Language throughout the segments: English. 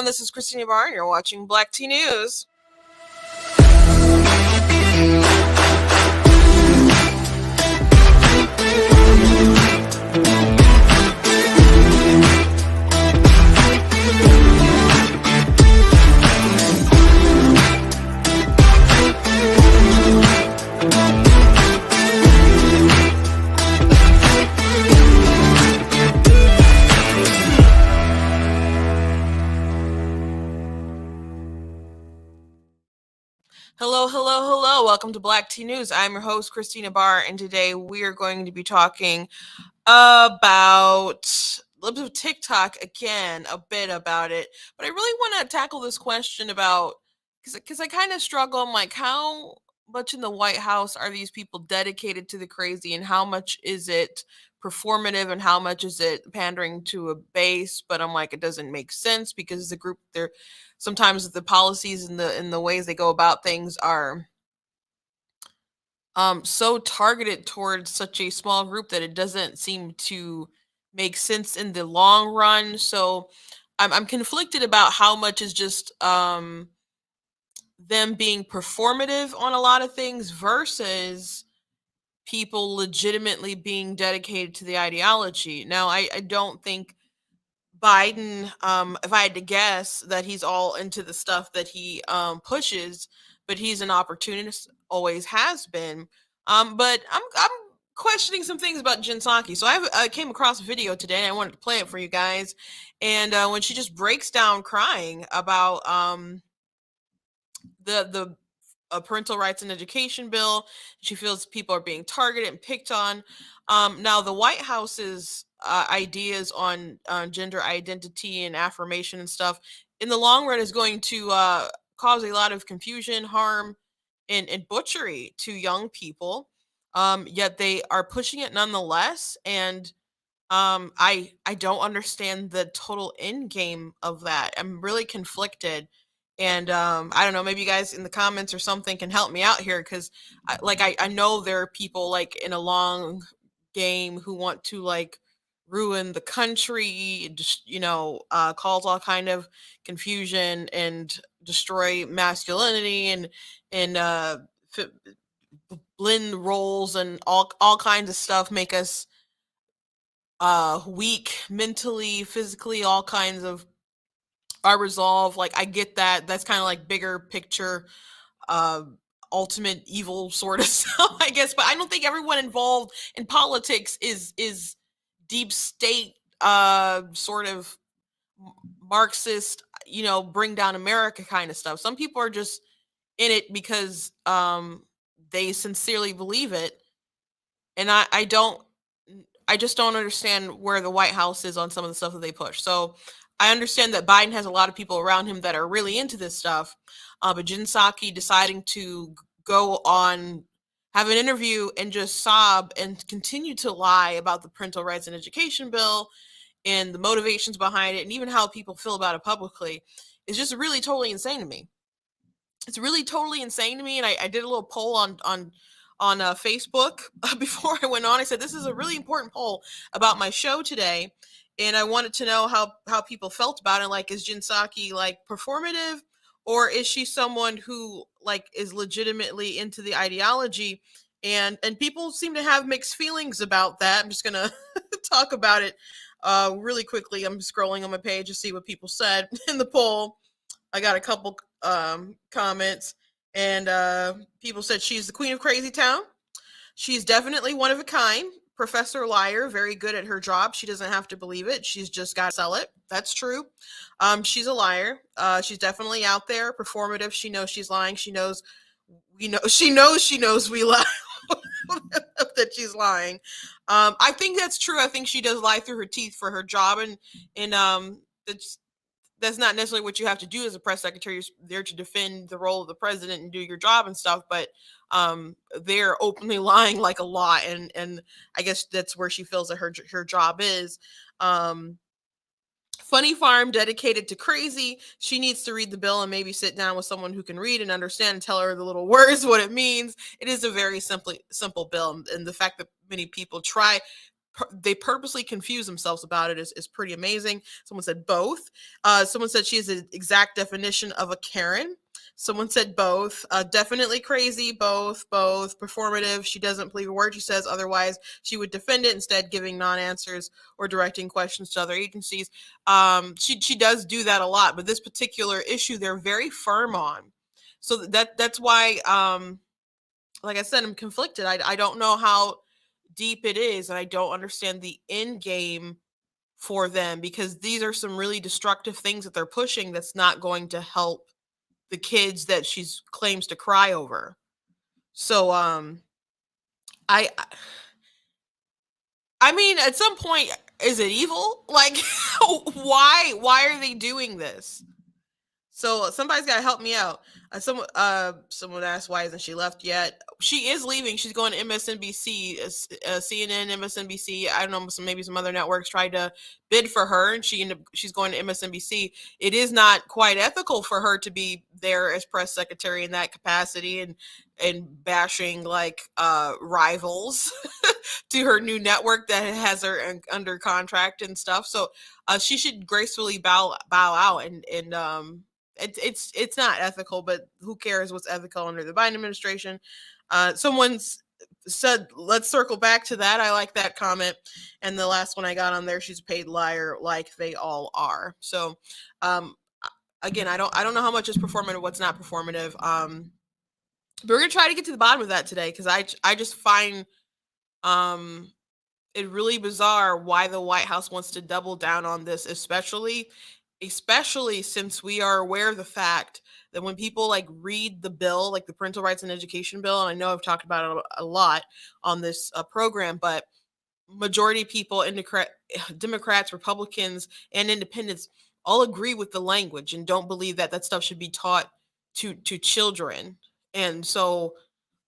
This is Christina Barr, and you're watching Black Tea News. Hello. Welcome to Black Tea News. I'm your host, Christina Barr, and today we are going to be talking about a little bit of TikTok again, a bit about it. But I really want to tackle this question about, because I kind of struggle. I'm like, how much in the White House are these people dedicated to the crazy, and how much is it performative, and how much is it pandering to a base? But I'm like, it doesn't make sense because the group, they're sometimes the policies and the ways they go about things are so targeted towards such a small group that it doesn't seem to make sense in the long run. So I'm conflicted about how much is just them being performative on a lot of things versus people legitimately being dedicated to the ideology. Now, I don't think Biden, if I had to guess, that he's all into the stuff that he pushes, but he's an opportunist, always has been. But I'm questioning some things about Jen Psaki. So I came across a video today, and I wanted to play it for you guys. And when she just breaks down crying about the parental rights and education bill, she feels people are being targeted and picked on. Now, the White House's ideas on gender identity and affirmation and stuff, in the long run, is going to cause a lot of confusion, harm, and butchery to young people. Yet they are pushing it nonetheless, and I don't understand the total end game of that. I'm really conflicted, and I don't know. Maybe you guys in the comments or something can help me out here, because I know there are people like in a long game who want to like ruin the country, just cause all kind of confusion and destroy masculinity and blend roles and all kinds of stuff, make us weak mentally, physically, all kinds of our resolve. Like, I get that. That's kind of like bigger picture, uh ultimate evil sort of stuff, I guess. But I don't think everyone involved in politics is deep state, sort of Marxist, bring down America kind of stuff. Some people are just in it because they sincerely believe it. And I just don't understand where the White House is on some of the stuff that they push. So I understand that Biden has a lot of people around him that are really into this stuff. But Jen Psaki deciding to go on, have an interview and just sob and continue to lie about the parental rights and education bill and the motivations behind it, and even how people feel about it publicly, is just really totally insane to me. It's really totally insane to me. And I did a little poll on Facebook before I went on. I said, this is a really important poll about my show today, and I wanted to know how people felt about it. Like, is Jen Psaki like performative, or is she someone who like is legitimately into the ideology? And people seem to have mixed feelings about that. I'm just gonna talk about it really quickly. I'm scrolling on my page to see what people said in the poll. I got a couple comments, and people said she's the queen of crazy town. She's definitely one of a kind. Professor Liar, very good at her job. She doesn't have to believe it. She's just got to sell it. That's true. She's a liar. She's definitely out there. Performative. She knows she's lying. She knows we know. She knows we lie. That she's lying. I think that's true. I think she does lie through her teeth for her job, and that's not necessarily what you have to do as a press secretary. You're there to defend the role of the president and do your job and stuff. But they're openly lying like a lot, and I guess that's where she feels that her job is. Funny Farm, dedicated to crazy. She needs to read the bill and maybe sit down with someone who can read and understand and tell her the little words what it means. It is a very simple bill, and the fact that many people try they purposely confuse themselves about it is pretty amazing. Someone said both. Someone said she is the exact definition of a Karen. Someone said both. Definitely crazy. Both. Performative. She doesn't believe a word she says. Otherwise, she would defend it, instead giving non-answers or directing questions to other agencies. She does do that a lot, but this particular issue they're very firm on. So that's why, like I said, I'm conflicted. I don't know how deep it is, and I don't understand the end game for them, because these are some really destructive things that they're pushing that's not going to help the kids that she's claims to cry over. So I mean, at some point, is it evil? Like, why are they doing this? So somebody's got to help me out. Someone asked why isn't she left yet? She is leaving. She's going to MSNBC, CNN, MSNBC. I don't know, maybe some other networks tried to bid for her, and she's going to MSNBC. It is not quite ethical for her to be there as press secretary in that capacity, and bashing like rivals to her new network that has her under contract and stuff. So she should gracefully bow out, and it's not ethical, but who cares what's ethical under the Biden administration? Someone's said, let's circle back to that. I like that comment. And the last one I got on there, she's a paid liar, like they all are. So again, I don't know how much is performative, what's not performative. But we're gonna try to get to the bottom of that today, because I just find it really bizarre why the White House wants to double down on this, especially since we are aware of the fact that when people like read the bill, like the Parental Rights and Education bill, and I know I've talked about it a lot on this program, but majority people, Democrats, Republicans, and independents all agree with the language and don't believe that that stuff should be taught to children. And so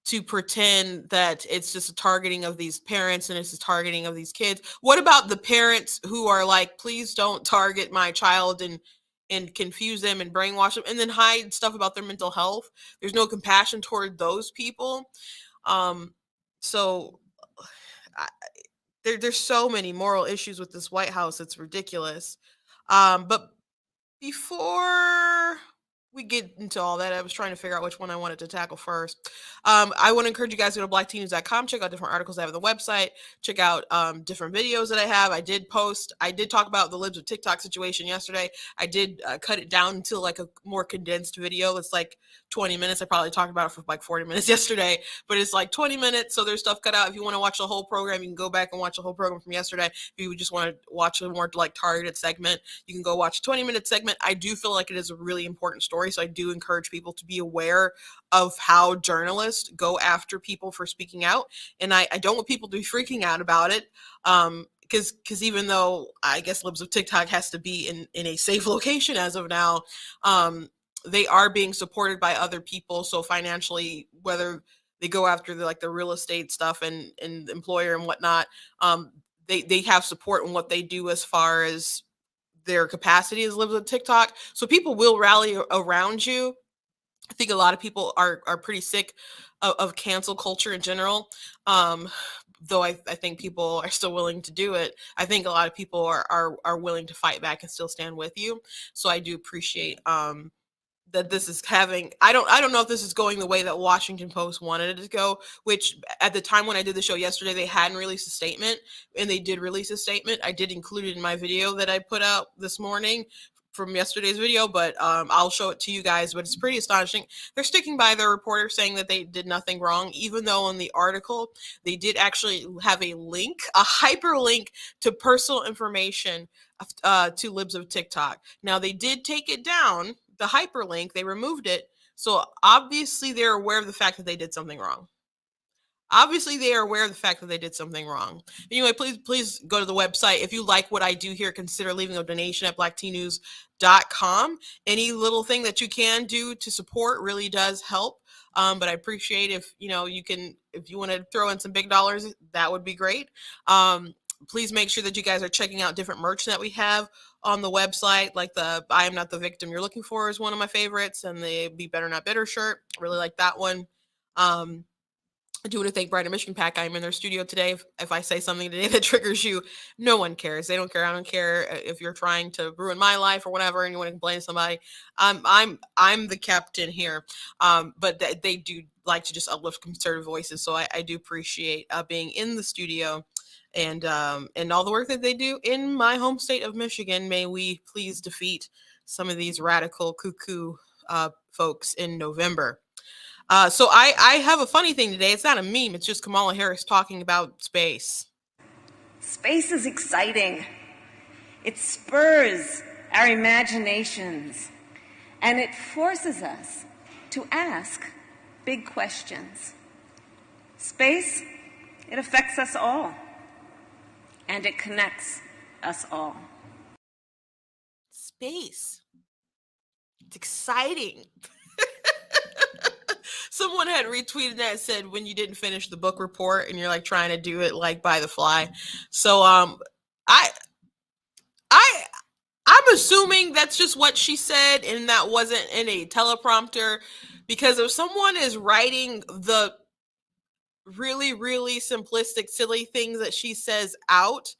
to pretend that it's just a targeting of these parents and it's a targeting of these kids. What about the parents who are like, please don't target my child and confuse them and brainwash them and then hide stuff about their mental health? There's no compassion toward those people. So there's so many moral issues with this White House. It's ridiculous. But before we get into all that, I was trying to figure out which one I wanted to tackle first. I want to encourage you guys to go to blacktnews.com, check out different articles I have on the website, check out different videos that I have. I did talk about the Libs of TikTok situation yesterday. I did cut it down to like a more condensed video. It's like 20 minutes. I probably talked about it for like 40 minutes yesterday, but it's like 20 minutes. So there's stuff cut out. If you want to watch the whole program, you can go back and watch the whole program from yesterday. If you just want to watch a more like targeted segment, you can go watch a 20-minute segment. I do feel like it is a really important story. So I do encourage people to be aware of how journalists go after people for speaking out. And I don't want people to be freaking out about it. Because even though I guess Libs of TikTok has to be in a safe location as of now, they are being supported by other people. So financially, whether they go after the real estate stuff and employer and whatnot, they have support in what they do as far as their capacity as Libs of TikTok. So people will rally around you. I think a lot of people are pretty sick of cancel culture in general. Though I think people are still willing to do it. I think a lot of people are willing to fight back and still stand with you. So I do appreciate that this is having. I don't know if this is going the way that Washington Post wanted it to go, which at the time when I did the show yesterday, they hadn't released a statement, and they did release a statement. I did include it in my video that I put out this morning from yesterday's video, but I'll show it to you guys. But it's pretty astonishing. They're sticking by their reporter saying that they did nothing wrong, even though in the article they did actually have a hyperlink to personal information to Libs of TikTok. Now they did take it down, the hyperlink, they removed it. So obviously they're aware of the fact that they did something wrong. Obviously they are aware of the fact that they did something wrong. Anyway, please go to the website. If you like what I do here, consider leaving a donation at blacktnews.com. Any little thing that you can do to support really does help. But I appreciate if you want to throw in some big dollars, that would be great. Please make sure that you guys are checking out different merch that we have on the website, like the I Am Not the Victim You're Looking For is one of my favorites, and the Be Better Not Bitter shirt. I really like that one. I do want to thank Brighter Michigan Pack. I'm in their studio today. If I say something today that triggers you, no one cares. They don't care. I don't care if you're trying to ruin my life or whatever, and you want to complain to somebody. I'm the captain here. But they do like to just uplift conservative voices, so I do appreciate being in the studio and all the work that they do in my home state of Michigan. May we please defeat some of these radical cuckoo folks in November. So I have a funny thing today. It's not a meme. It's just Kamala Harris talking about space. Space is exciting. It spurs our imaginations, and it forces us to ask big questions. Space, it affects us all, and it connects us all. Space. It's exciting. Someone had retweeted that and said when you didn't finish the book report and you're like trying to do it like by the fly. So I I I'm assuming that's just what she said and that wasn't in a teleprompter, because if someone is writing the really really simplistic silly things that she says out,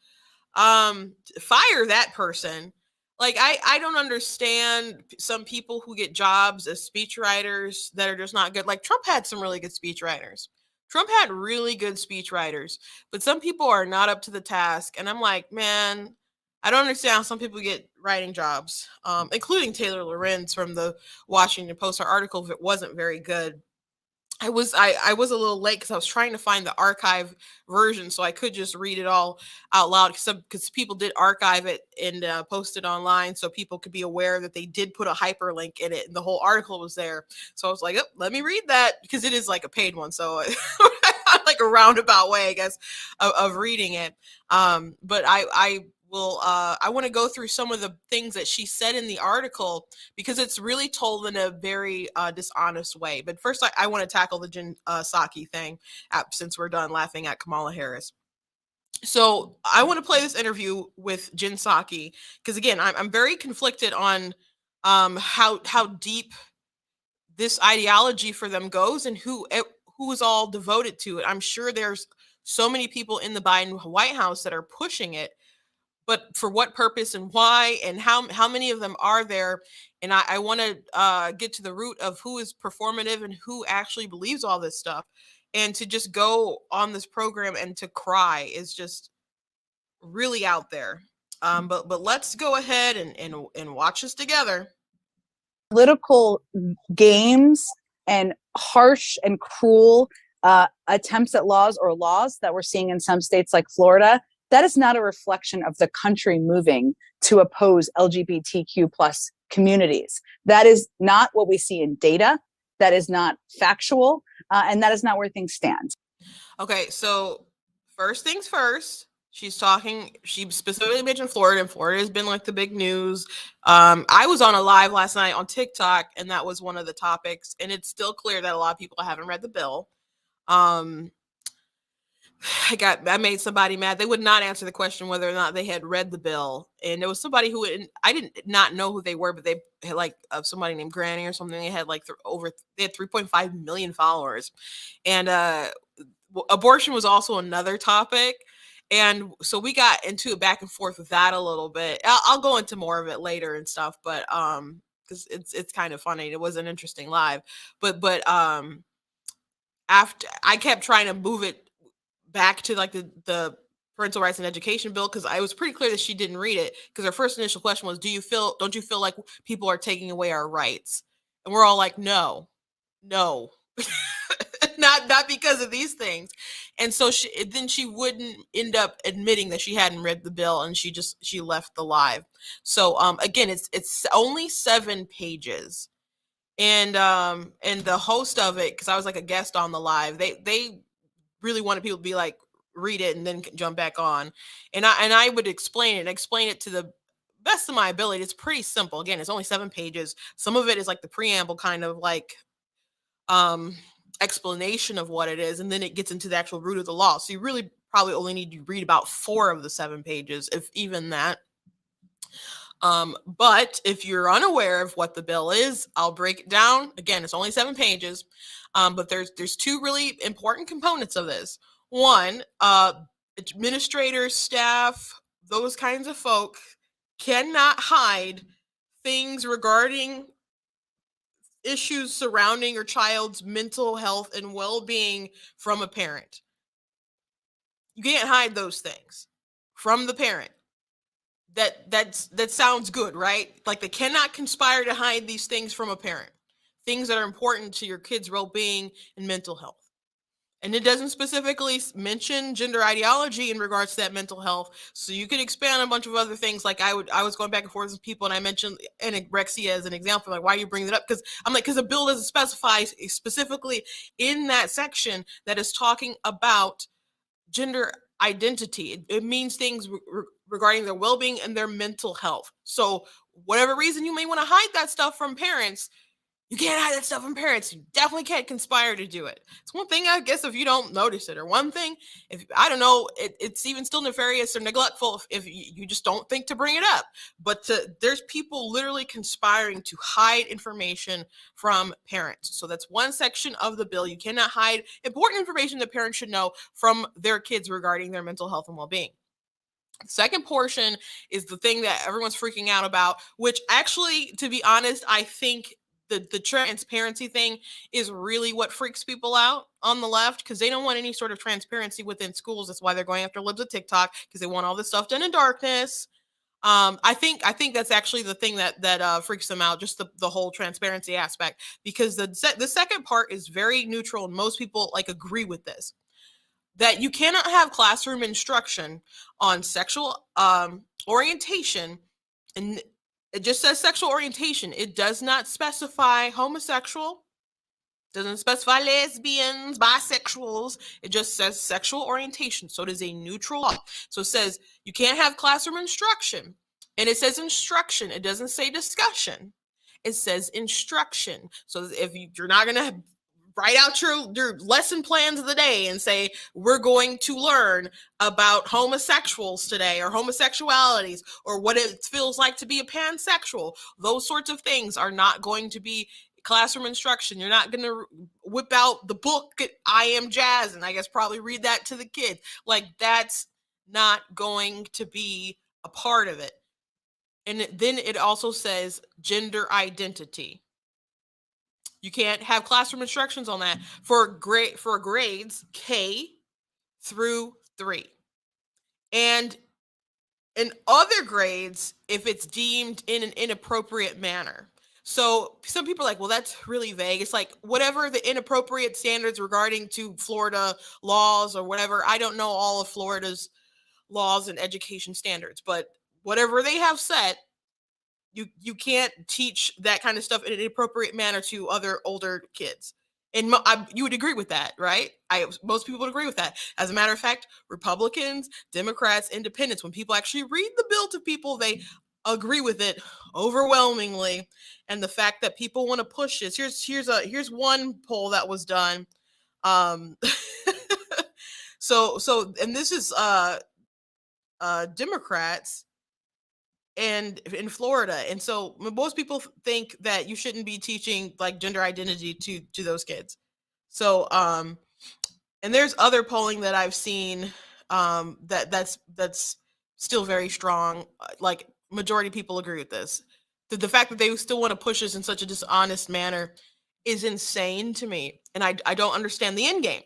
fire that person. Like I don't understand some people who get jobs as speechwriters that are just not good. Like Trump had some really good speechwriters. Trump had really good speechwriters, but some people are not up to the task, and I'm like, man, I don't understand how some people get writing jobs, including Taylor Lorenz from the Washington Post. Her article wasn't very good. I was a little late because I was trying to find the archive version so I could just read it all out loud, because people did archive it and post it online so people could be aware that they did put a hyperlink in it and the whole article was there. So I was like, oh, let me read that, because it is like a paid one, so like a roundabout way, I guess, of reading it. But I want to go through some of the things that she said in the article, because it's really told in a very dishonest way. But first, I want to tackle the Jen Psaki thing, since we're done laughing at Kamala Harris. So I want to play this interview with Jen Psaki, because again, I'm very conflicted on how deep this ideology for them goes and who is all devoted to it. I'm sure there's so many people in the Biden White House that are pushing it, but for what purpose and why, and how many of them are there? And I want to get to the root of who is performative and who actually believes all this stuff. And to just go on this program and to cry is just really out there. But let's go ahead and watch this together. Political games and harsh and cruel attempts at laws that we're seeing in some states like Florida, that is not a reflection of the country moving to oppose LGBTQ plus communities. That is not what we see in data. That is not factual, and that is not where things stand. Okay, so first things first. She specifically mentioned Florida, and Florida has been like the big news. I was on a live last night on TikTok, and that was one of the topics. And it's still clear that a lot of people haven't read the bill. I made somebody mad. They would not answer the question whether or not they had read the bill. And there was somebody who I did not know who they were, but they had like somebody named Granny or something. They had like they had 3.5 million followers. And abortion was also another topic. And so we got into a back and forth with that a little bit. I'll go into more of it later and stuff, but because it's kind of funny. It was an interesting live, but after I kept trying to move it back to like the parental rights and education bill, because I was pretty clear that she didn't read it, because her first initial question was, don't you feel like people are taking away our rights? And we're all like, no not because of these things. And so she wouldn't end up admitting that she hadn't read the bill, and she left the live. So again, it's only 7 pages. And the host of it, because I was like a guest on the live, they really wanted people to be like, read it and then jump back on. And I would explain it to the best of my ability. It's pretty simple. Again, it's only 7 pages. Some of it is like the preamble kind of like explanation of what it is, and then it gets into the actual root of the law. So you really probably only need to read about 4 of the 7 pages, if even that. But if you're unaware of what the bill is, I'll break it down. Again, it's only 7 pages, but there's two really important components of this. One, administrators, staff, those kinds of folk cannot hide things regarding issues surrounding your child's mental health and well-being from a parent. You can't hide those things from the parent. That sounds good, right? Like they cannot conspire to hide these things from a parent. Things that are important to your kid's well-being and mental health. And it doesn't specifically mention gender ideology in regards to that mental health. So you could expand on a bunch of other things. Like I was going back and forth with people and I mentioned anorexia as an example. Like, why are you bringing it up? Because I'm like, because the bill doesn't specify specifically in that section that is talking about gender identity. It means things regarding their well-being and their mental health. So whatever reason you may want to hide that stuff from parents, you can't hide that stuff from parents. You definitely can't conspire to do it. It's one thing, I guess, if you don't notice it, or one thing, if I don't know, it's even still nefarious or neglectful if you just don't think to bring it up. But there's people literally conspiring to hide information from parents. So that's one section of the bill. You cannot hide important information that parents should know from their kids regarding their mental health and well-being. The second portion is the thing that everyone's freaking out about, which actually, to be honest, I think the transparency thing is really what freaks people out on the left, because they don't want any sort of transparency within schools. That's why they're going after libs of TikTok, because they want all this stuff done in darkness. I think that's actually the thing that freaks them out, just the whole transparency aspect, because the second part is very neutral and most people like agree with this, that you cannot have classroom instruction on sexual orientation, and it just says sexual orientation. It does not specify homosexual, doesn't specify lesbians, bisexuals. It just says sexual orientation. So it is a neutral law. So it says you can't have classroom instruction, and it says instruction. It doesn't say discussion. It says instruction. So if you're not going to write out your lesson plans of the day and say, we're going to learn about homosexuals today, or homosexualities, or what it feels like to be a pansexual, those sorts of things are not going to be classroom instruction. You're not going to whip out the book I Am Jazz and I guess probably read that to the kids. Like, that's not going to be a part of it. And then it also says gender identity. You can't have classroom instructions on that for grades K through 3. And in other grades, if it's deemed in an inappropriate manner. So some people are like, well, that's really vague. It's like whatever the inappropriate standards regarding to Florida laws or whatever. I don't know all of Florida's laws and education standards, but whatever they have set, you can't teach that kind of stuff in an inappropriate manner to other older kids. And you would agree with that, right? Most people would agree with that. As a matter of fact, Republicans, Democrats, Independents, when people actually read the bill to people, they agree with it overwhelmingly. And the fact that people want to push this, here's one poll that was done. Um, and this is Democrats and in Florida. And so most people think that you shouldn't be teaching like gender identity to those kids. So and there's other polling that I've seen that's still very strong. Like majority of people agree with this. The fact that they still want to push this in such a dishonest manner is insane to me, and I don't understand the end game.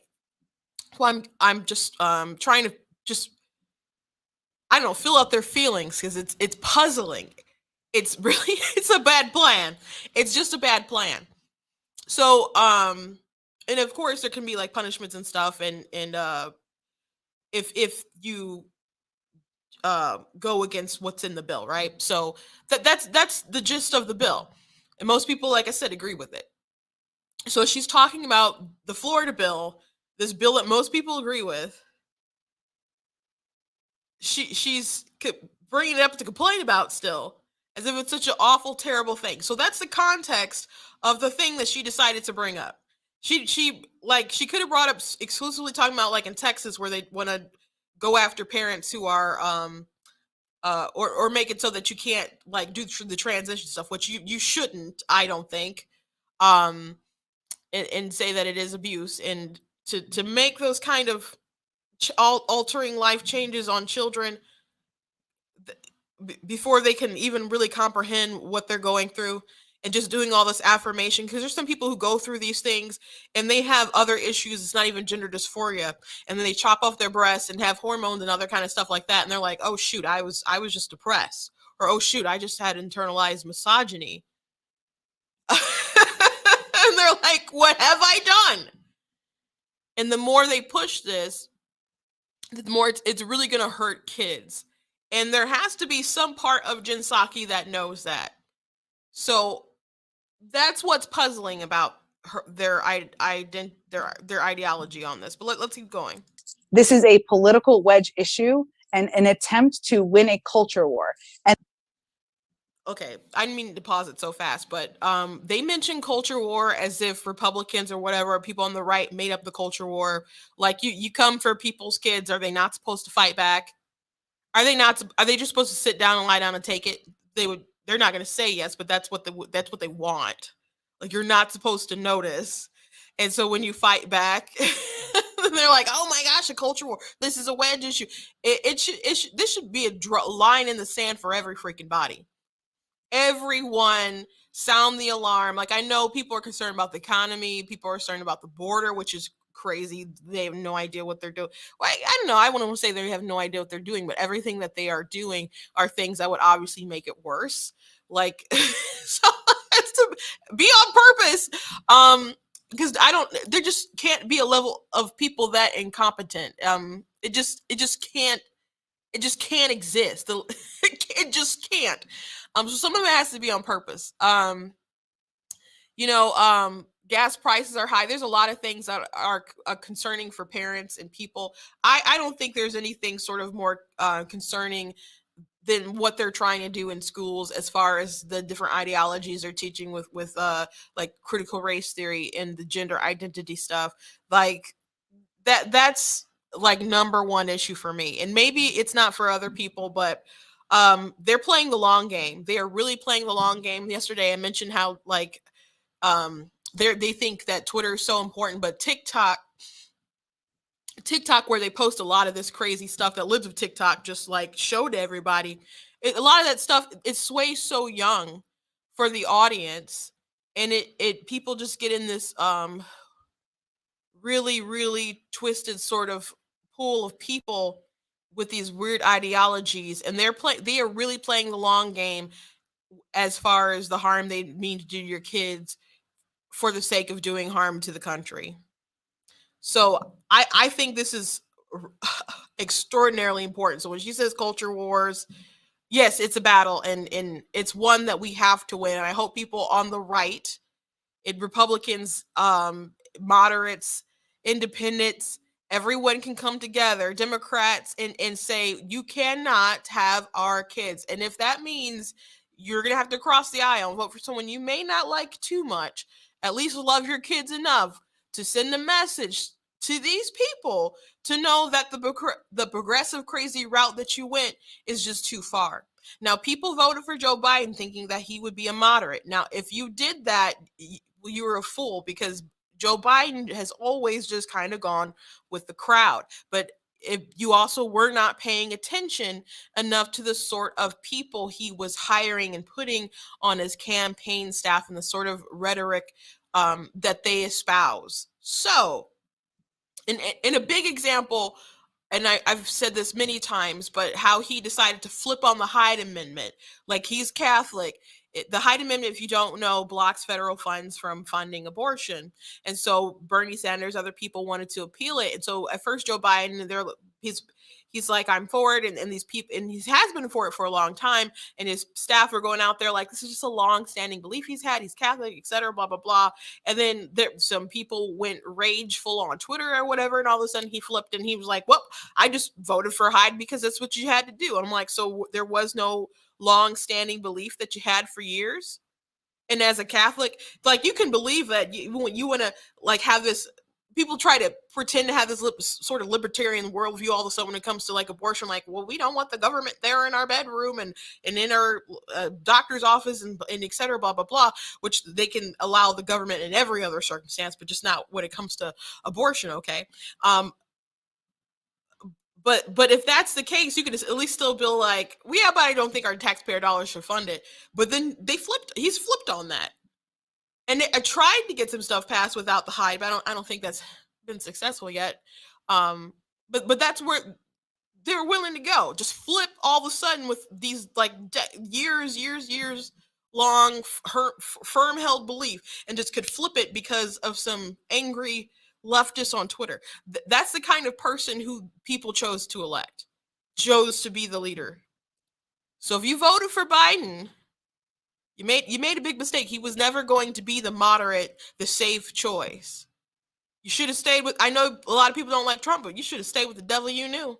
So I'm just trying to just, I don't know, fill out their feelings, because it's puzzling. It's really it's a bad plan. It's just a bad plan. So and of course there can be like punishments and stuff, and if you go against what's in the bill, right? So that's the gist of the bill. And most people, like I said, agree with it. So she's talking about the Florida bill, this bill that most people agree with. She's bringing it up to complain about still, as if it's such an awful, terrible thing. So that's the context of the thing that she decided to bring up. She could have brought up exclusively talking about like in Texas, where they want to go after parents who are or make it so that you can't like do the transition stuff, which you shouldn't, I don't think, um, and say that it is abuse, and to make those kind of altering life changes on children before they can even really comprehend what they're going through, and just doing all this affirmation, because there's some people who go through these things and they have other issues. It's not even gender dysphoria, and then they chop off their breasts and have hormones and other kind of stuff like that, and they're like, oh shoot, I was just depressed, or oh shoot, I just had internalized misogyny. And they're like, what have I done? And the more they push this, the more it's really going to hurt kids. And there has to be some part of Jinsaki that knows that. So that's what's puzzling about their ideology on this. But let's keep going. This is a political wedge issue and an attempt to win a culture war. And okay, I didn't mean to pause it so fast, but they mention culture war as if Republicans or whatever people on the right made up the culture war. Like you come for people's kids, are they not supposed to fight back? Are they not? Are they just supposed to sit down and lie down and take it? They're not going to say yes, but that's what they want. Like you're not supposed to notice, and so when you fight back, they're like, "Oh my gosh, a culture war! This is a wedge issue. This should be a line in the sand for every freaking body. Everyone sound the alarm. Like I know people are concerned about the economy, people are concerned about the border, which is crazy. They have no idea what they're doing. Well, I don't know, I wouldn't say they have no idea what they're doing, but everything that they are doing are things that would obviously make it worse. Like so it's to be on purpose. Because I don't, there just can't be a level of people that incompetent. It just can't exist. It just can't. So some of it has to be on purpose. Gas prices are high. There's a lot of things that are concerning for parents and people. I don't think there's anything sort of more concerning than what they're trying to do in schools as far as the different ideologies they're teaching with like critical race theory and the gender identity stuff. Like that's like number one issue for me, and maybe it's not for other people, but they're playing the long game. They are really playing the long game. Yesterday I mentioned how like they think that Twitter is so important, but TikTok, where they post a lot of this crazy stuff that lives with TikTok, just like showed everybody. A lot of that stuff, it sways so young for the audience, and it people just get in this really, really twisted sort of pool of people with these weird ideologies, and they are really playing the long game as far as the harm they mean to do to your kids for the sake of doing harm to the country. So I think this is extraordinarily important. So when she says culture wars, yes, it's a battle, and it's one that we have to win. And I hope people on the right, Republicans, moderates, independents, everyone can come together, Democrats, and say you cannot have our kids. And if that means you're gonna have to cross the aisle and vote for someone you may not like too much, at least love your kids enough to send a message to these people to know that the progressive crazy route that you went is just too far. Now, people voted for Joe Biden thinking that he would be a moderate. Now, if you did that, you were a fool, because Joe Biden has always just kind of gone with the crowd. But if you also were not paying attention enough to the sort of people he was hiring and putting on his campaign staff and the sort of rhetoric that they espouse. So, in a big example, and I've said this many times, but how he decided to flip on the Hyde Amendment. Like, he's Catholic. The Hyde Amendment, if you don't know, blocks federal funds from funding abortion. And so Bernie Sanders, other people wanted to appeal it. And so at first Joe Biden, he's like, I'm for it. And these people, and he has been for it for a long time. And his staff are going out there like, this is just a long-standing belief he's had. He's Catholic, et cetera, blah, blah, blah. And then some people went rageful on Twitter or whatever. And all of a sudden he flipped and he was like, well, I just voted for Hyde because that's what you had to do. And I'm like, so there was no long-standing belief that you had for years? And as a Catholic, like, you can believe that when you want to like have this people try to pretend to have this sort of libertarian worldview all of a sudden when it comes to like abortion, like, well, we don't want the government there in our bedroom and in our doctor's office and et cetera, blah, blah, blah, which they can allow the government in every other circumstance, but just not when it comes to abortion. Okay. But if that's the case, you could at least still be like, yeah, but I don't think our taxpayer dollars should fund it. But then he's flipped on that. And I tried to get some stuff passed without the hype. I don't think that's been successful yet. But that's where they're willing to go. Just flip all of a sudden with these like years long firm held belief, and just could flip it because of some angry leftists on Twitter. That's the kind of person who people chose to elect, chose to be the leader. So if you voted for Biden, you made a big mistake. He was never going to be the moderate, the safe choice. You should have stayed with, I know a lot of people don't like Trump, but you should have stayed with the devil you knew.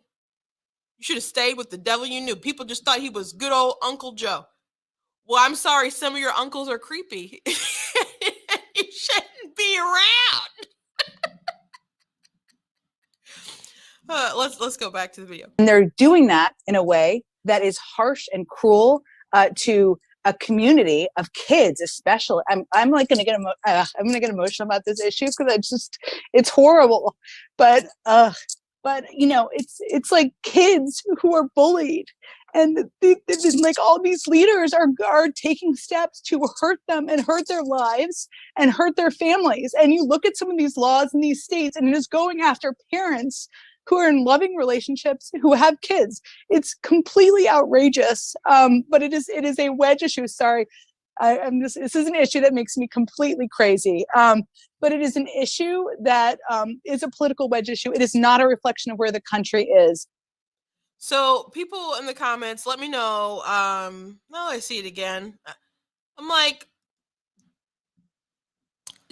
You should have stayed with the devil you knew. People just thought he was good old Uncle Joe. Well, I'm sorry, some of your uncles are creepy. You shouldn't be around. Let's go back to the video. And they're doing that in a way that is harsh and cruel to a community of kids, especially. I'm like going to get I'm going to get emotional about this issue because it's horrible. But you know, it's like kids who are bullied, and like all these leaders are taking steps to hurt them and hurt their lives and hurt their families. And you look at some of these laws in these states, and it is going after parents who are in loving relationships, who have kids. It's completely outrageous. But it is a wedge issue. Sorry. This is an issue that makes me completely crazy. But it is an issue that is a political wedge issue. It is not a reflection of where the country is. So people in the comments, let me know. No, I see it again. I'm like,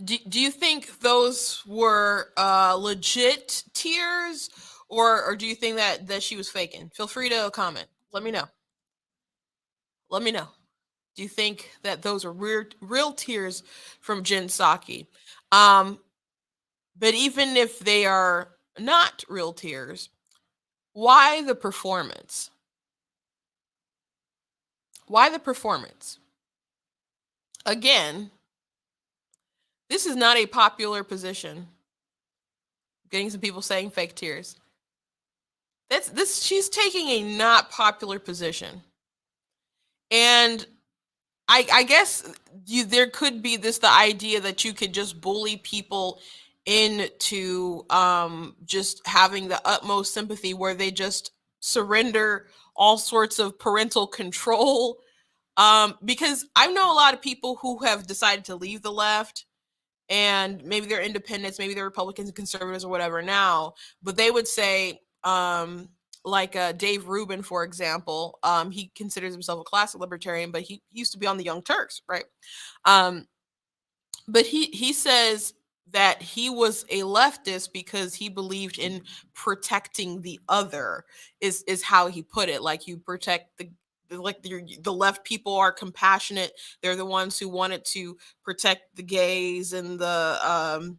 do you think those were legit tears, or do you think that she was faking? Feel free to comment. Let me know. Let me know. Do you think that those are real tears from Jen Psaki? But even if they are not real tears, why the performance? Why the performance? Again, this is not a popular position. Getting some people saying fake tears. She's taking a not popular position. And I guess there could be the idea that you could just bully people into just having the utmost sympathy, where they just surrender all sorts of parental control. Because I know a lot of people who have decided to leave the left, and maybe they're independents, maybe they're Republicans and conservatives or whatever now, but they would say, like Dave Rubin, for example, he considers himself a classic libertarian, but he used to be on the Young Turks, right? But he says that he was a leftist because he believed in protecting the other, is how he put it. Like, you protect the left people are compassionate. They're the ones who wanted to protect the gays and the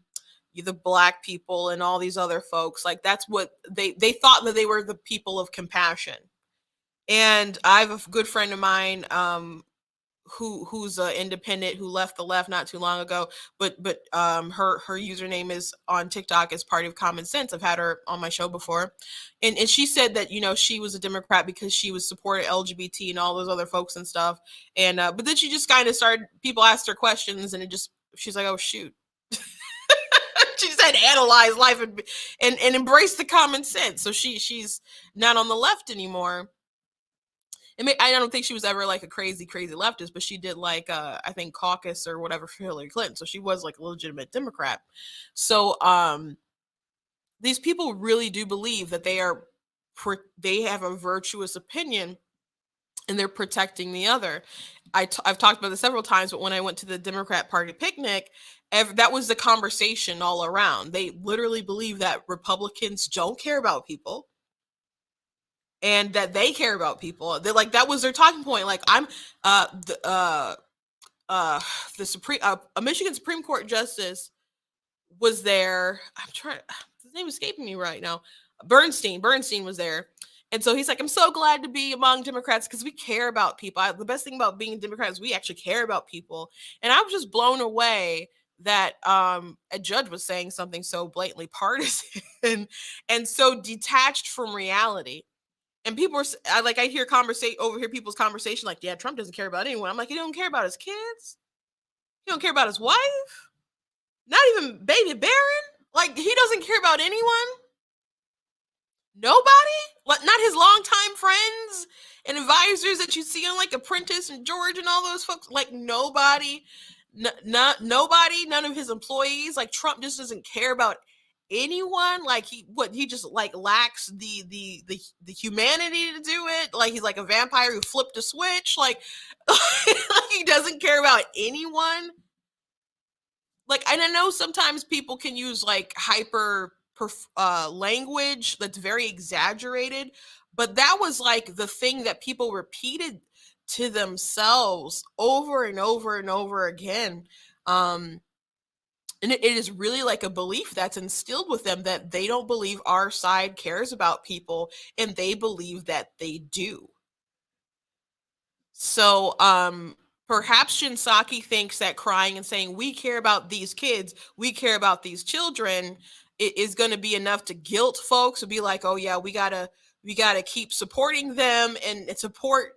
black people and all these other folks. Like, that's what they thought, that they were the people of compassion. And I have a good friend of mine who's an independent, who left the left not too long ago, but her username is on TikTok as Party of Common Sense. I've had her on my show before, and she said that, you know, she was a Democrat because she was supporting LGBT and all those other folks and stuff, and but then she just kind of started, people asked her questions, and she's like, oh shoot. She just had to analyze life and embrace the common sense. So she's not on the left anymore. I don't think she was ever like a crazy leftist, but she did like I think caucus or whatever for Hillary Clinton, so she was like a legitimate Democrat. So these people really do believe that they have a virtuous opinion, and they're protecting the other. I've talked about this several times, but when I went to the Democrat Party picnic, that was the conversation all around. They literally believe that Republicans don't care about people, and that they care about people. They like, that was their talking point. Like, I'm the Michigan Supreme Court justice was there. I'm trying. His name is escaping me right now. Bernstein was there, and so he's like, "I'm so glad to be among Democrats because we care about people. The best thing about being a Democrat is we actually care about people." And I was just blown away that a judge was saying something so blatantly partisan and so detached from reality. And people are I overhear people's conversation like, "Yeah, Trump doesn't care about anyone." I'm like, "He don't care about his kids. He don't care about his wife. Not even baby Barron. Like he doesn't care about anyone. Nobody. Like not his longtime friends and advisors that you see on like Apprentice and George and all those folks. Like nobody. Not nobody. None of his employees. Like Trump just doesn't care about anyone. Like he just like lacks the humanity to do it. Like he's like a vampire who flipped a switch. Like he doesn't care about anyone. Like, and I know sometimes people can use like language that's very exaggerated, but that was like the thing that people repeated to themselves over and over and over again. um and it is really like a belief that's instilled with them that they don't believe our side cares about people, and they believe that they do. So, perhaps Shinsaki thinks that crying and saying, "We care about these kids, we care about these children," is going to be enough to guilt folks to be like, "Oh yeah, we gotta keep supporting them and support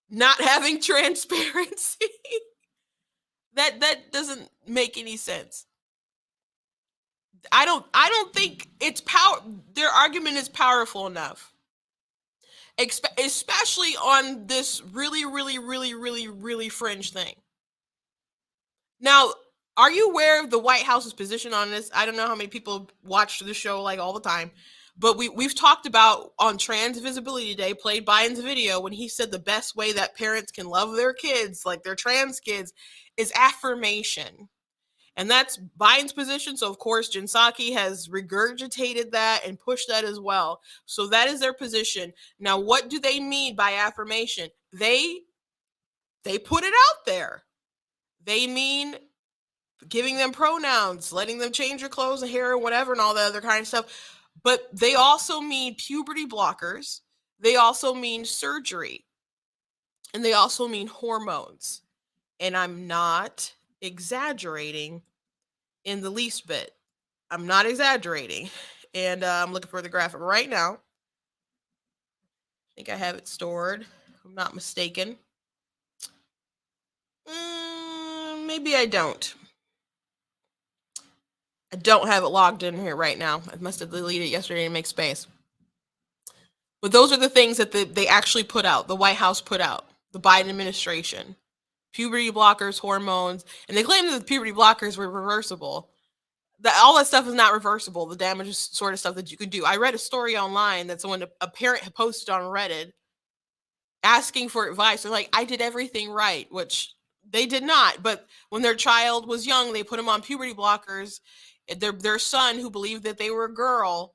not having transparency." That doesn't make any sense. I don't think it's power. Their argument is powerful enough, especially on this really, really, really, really, really fringe thing. Now, are you aware of the White House's position on this? I don't know how many people watch the show like all the time, but we've talked about on Trans Visibility Day, played Biden's video when he said the best way that parents can love their kids, like their trans kids, is affirmation. And that's Biden's position. So of course, Jen Psaki has regurgitated that and pushed that as well. So that is their position. Now, what do they mean by affirmation? They put it out there. They mean giving them pronouns, letting them change their clothes and hair or whatever and all that other kind of stuff. But they also mean puberty blockers. They also mean surgery. And they also mean hormones. And I'm not exaggerating in the least bit. I'm not exaggerating. And I'm looking for the graphic right now. I think I have it stored. If I'm not mistaken. Maybe I don't. I don't have it logged in here right now. I must have deleted it yesterday to make space. But those are the things that they actually put out, the White House put out, the Biden administration. Puberty blockers, hormones, and they claim that the puberty blockers were reversible. All that stuff is not reversible. The damage is sort of stuff that you could do. I read a story online that a parent had posted on Reddit asking for advice. They're like, "I did everything right," which they did not. But when their child was young, they put them on puberty blockers. Their son, who believed that they were a girl,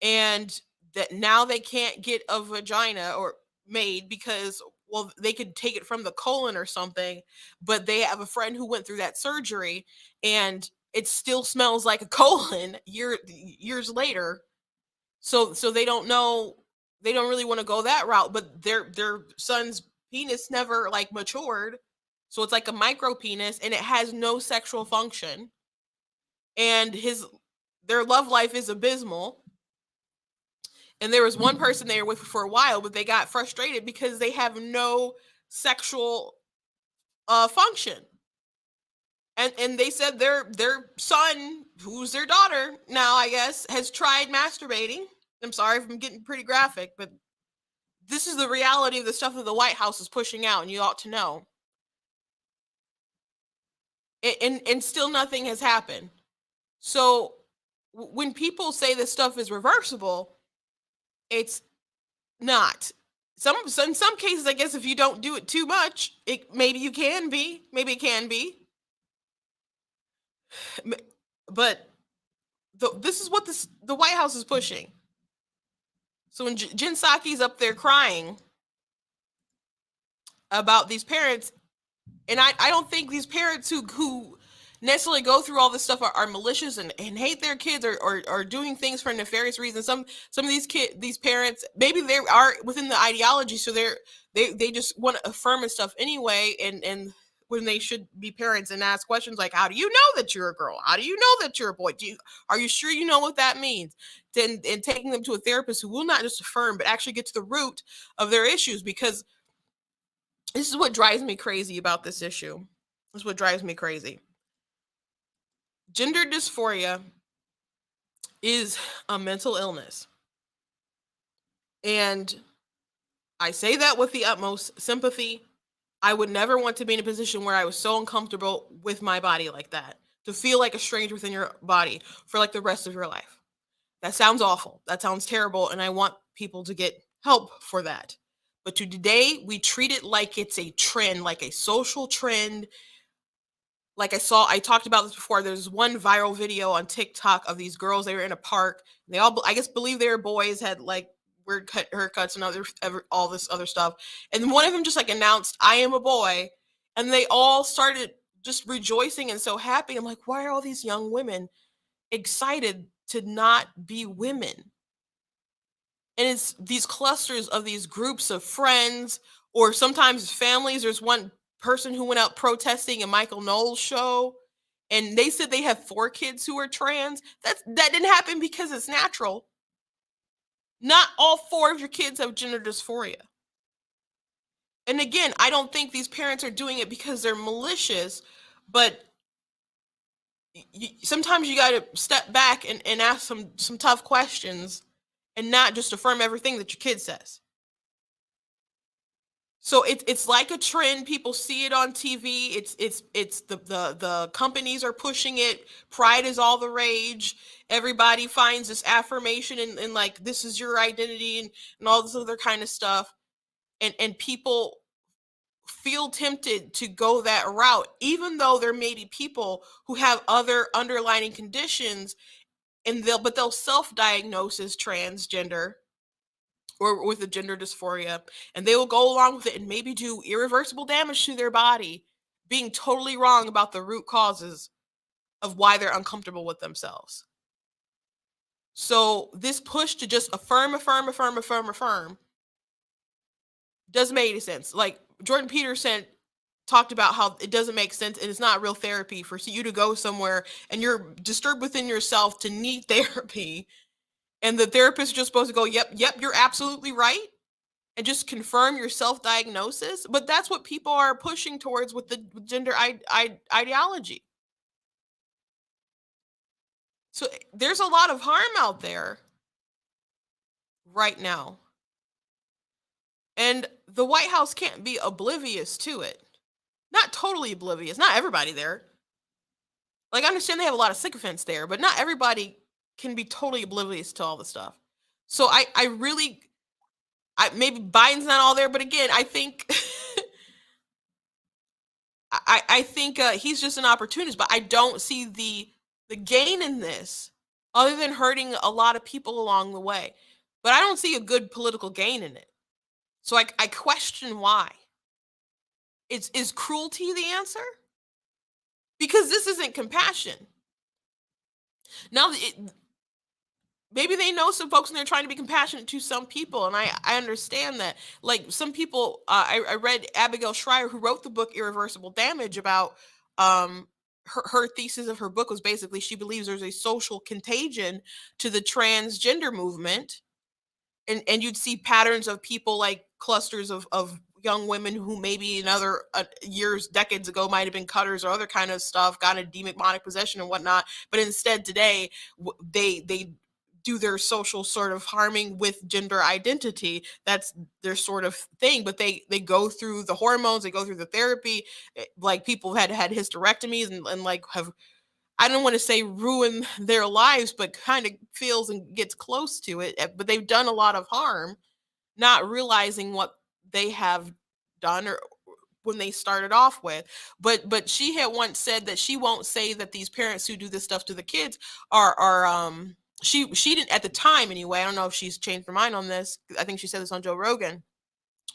and that now they can't get a vagina or made because, well, they could take it from the colon or something, but they have a friend who went through that surgery and it still smells like a colon years later. So they don't know, they don't really want to go that route, but their son's penis never like matured, so it's like a micro penis and it has no sexual function, and their love life is abysmal. And there was one person they were with for a while, but they got frustrated because they have no sexual function. And they said their son, who's their daughter now, I guess, has tried masturbating. I'm sorry if I'm getting pretty graphic, but this is the reality of the stuff that the White House is pushing out, and you ought to know. And still nothing has happened. So when people say this stuff is reversible, it's not. So in some cases, I guess if you don't do it too much, maybe you can be. Maybe it can be. But this is what the White House is pushing. So when Jen Psaki's up there crying about these parents, and I don't think these parents who necessarily go through all this stuff are malicious and hate their kids, or doing things for nefarious reasons. Some of these parents, maybe they are within the ideology, so they just want to affirm and stuff anyway, and when they should be parents and ask questions like, how do you know that you're a girl? How do you know that you're a boy? Are you sure you know what that means? Then, and taking them to a therapist who will not just affirm but actually get to the root of their issues, because this is what drives me crazy about this issue. This is what drives me crazy. Gender dysphoria is a mental illness. And I say that with the utmost sympathy. I would never want to be in a position where I was so uncomfortable with my body like that, to feel like a stranger within your body for like the rest of your life. That sounds awful. That sounds terrible. And I want people to get help for that. But today, we treat it like it's a trend, like a social trend. Like I talked about this before. There's one viral video on TikTok of these girls. They were in a park. They all, I guess, believe they were boys, had like weird haircuts and all this other stuff. And one of them just like announced, "I am a boy," and they all started just rejoicing and so happy. I'm like, why are all these young women excited to not be women? And it's these clusters of these groups of friends, or sometimes families. There's one person who went out protesting a Michael Knowles show, and they said they have 4 kids who are trans. That didn't happen because it's natural. Not all 4 of your kids have gender dysphoria. And again, I don't think these parents are doing it because they're malicious, but sometimes you got to step back and ask some tough questions, and not just affirm everything that your kid says. So it's like a trend. People see it on TV. It's the companies are pushing it. Pride is all the rage. Everybody finds this affirmation, and like, this is your identity, and all this other kind of stuff. And people feel tempted to go that route, even though there may be people who have other underlying conditions, and they'll self-diagnose as transgender or with a gender dysphoria, and they will go along with it and maybe do irreversible damage to their body, being totally wrong about the root causes of why they're uncomfortable with themselves. So this push to just affirm doesn't make any sense. Like Jordan Peterson talked about how it doesn't make sense, and it's not real therapy for you to go somewhere and you're disturbed within yourself to need therapy, and the therapist is just supposed to go, yep, you're absolutely right, and just confirm your self-diagnosis. But that's what people are pushing towards with the gender ideology. So there's a lot of harm out there right now, and the White House can't be oblivious to it. Not totally oblivious, not everybody there. Like, I understand they have a lot of sycophants there, but not everybody can be totally oblivious to all the stuff. So I really, maybe Biden's not all there, but again, I think I think he's just an opportunist, but I don't see the gain in this, other than hurting a lot of people along the way. But I don't see a good political gain in it. So I question why. Is cruelty the answer? Because this isn't compassion. Now, maybe they know some folks and they're trying to be compassionate to some people, and I understand that. Like, some people, I read Abigail Schreier, who wrote the book Irreversible Damage, about her thesis of her book was basically, she believes there's a social contagion to the transgender movement, and you'd see patterns of people, like clusters of young women who maybe in other years, decades ago, might have been cutters or other kind of stuff, got a demonic possession and whatnot, but instead today they do their social sort of harming with gender identity. That's their sort of thing. But they go through the hormones, they go through the therapy. Like, people had hysterectomies and like have, I don't want to say ruin their lives, but kind of feels and gets close to it. But they've done a lot of harm, not realizing what they have done, or when they started off with. But she had once said that she won't say that these parents who do this stuff to the kids are she didn't at the time anyway. I don't know if she's changed her mind on this. I think she said this on Joe Rogan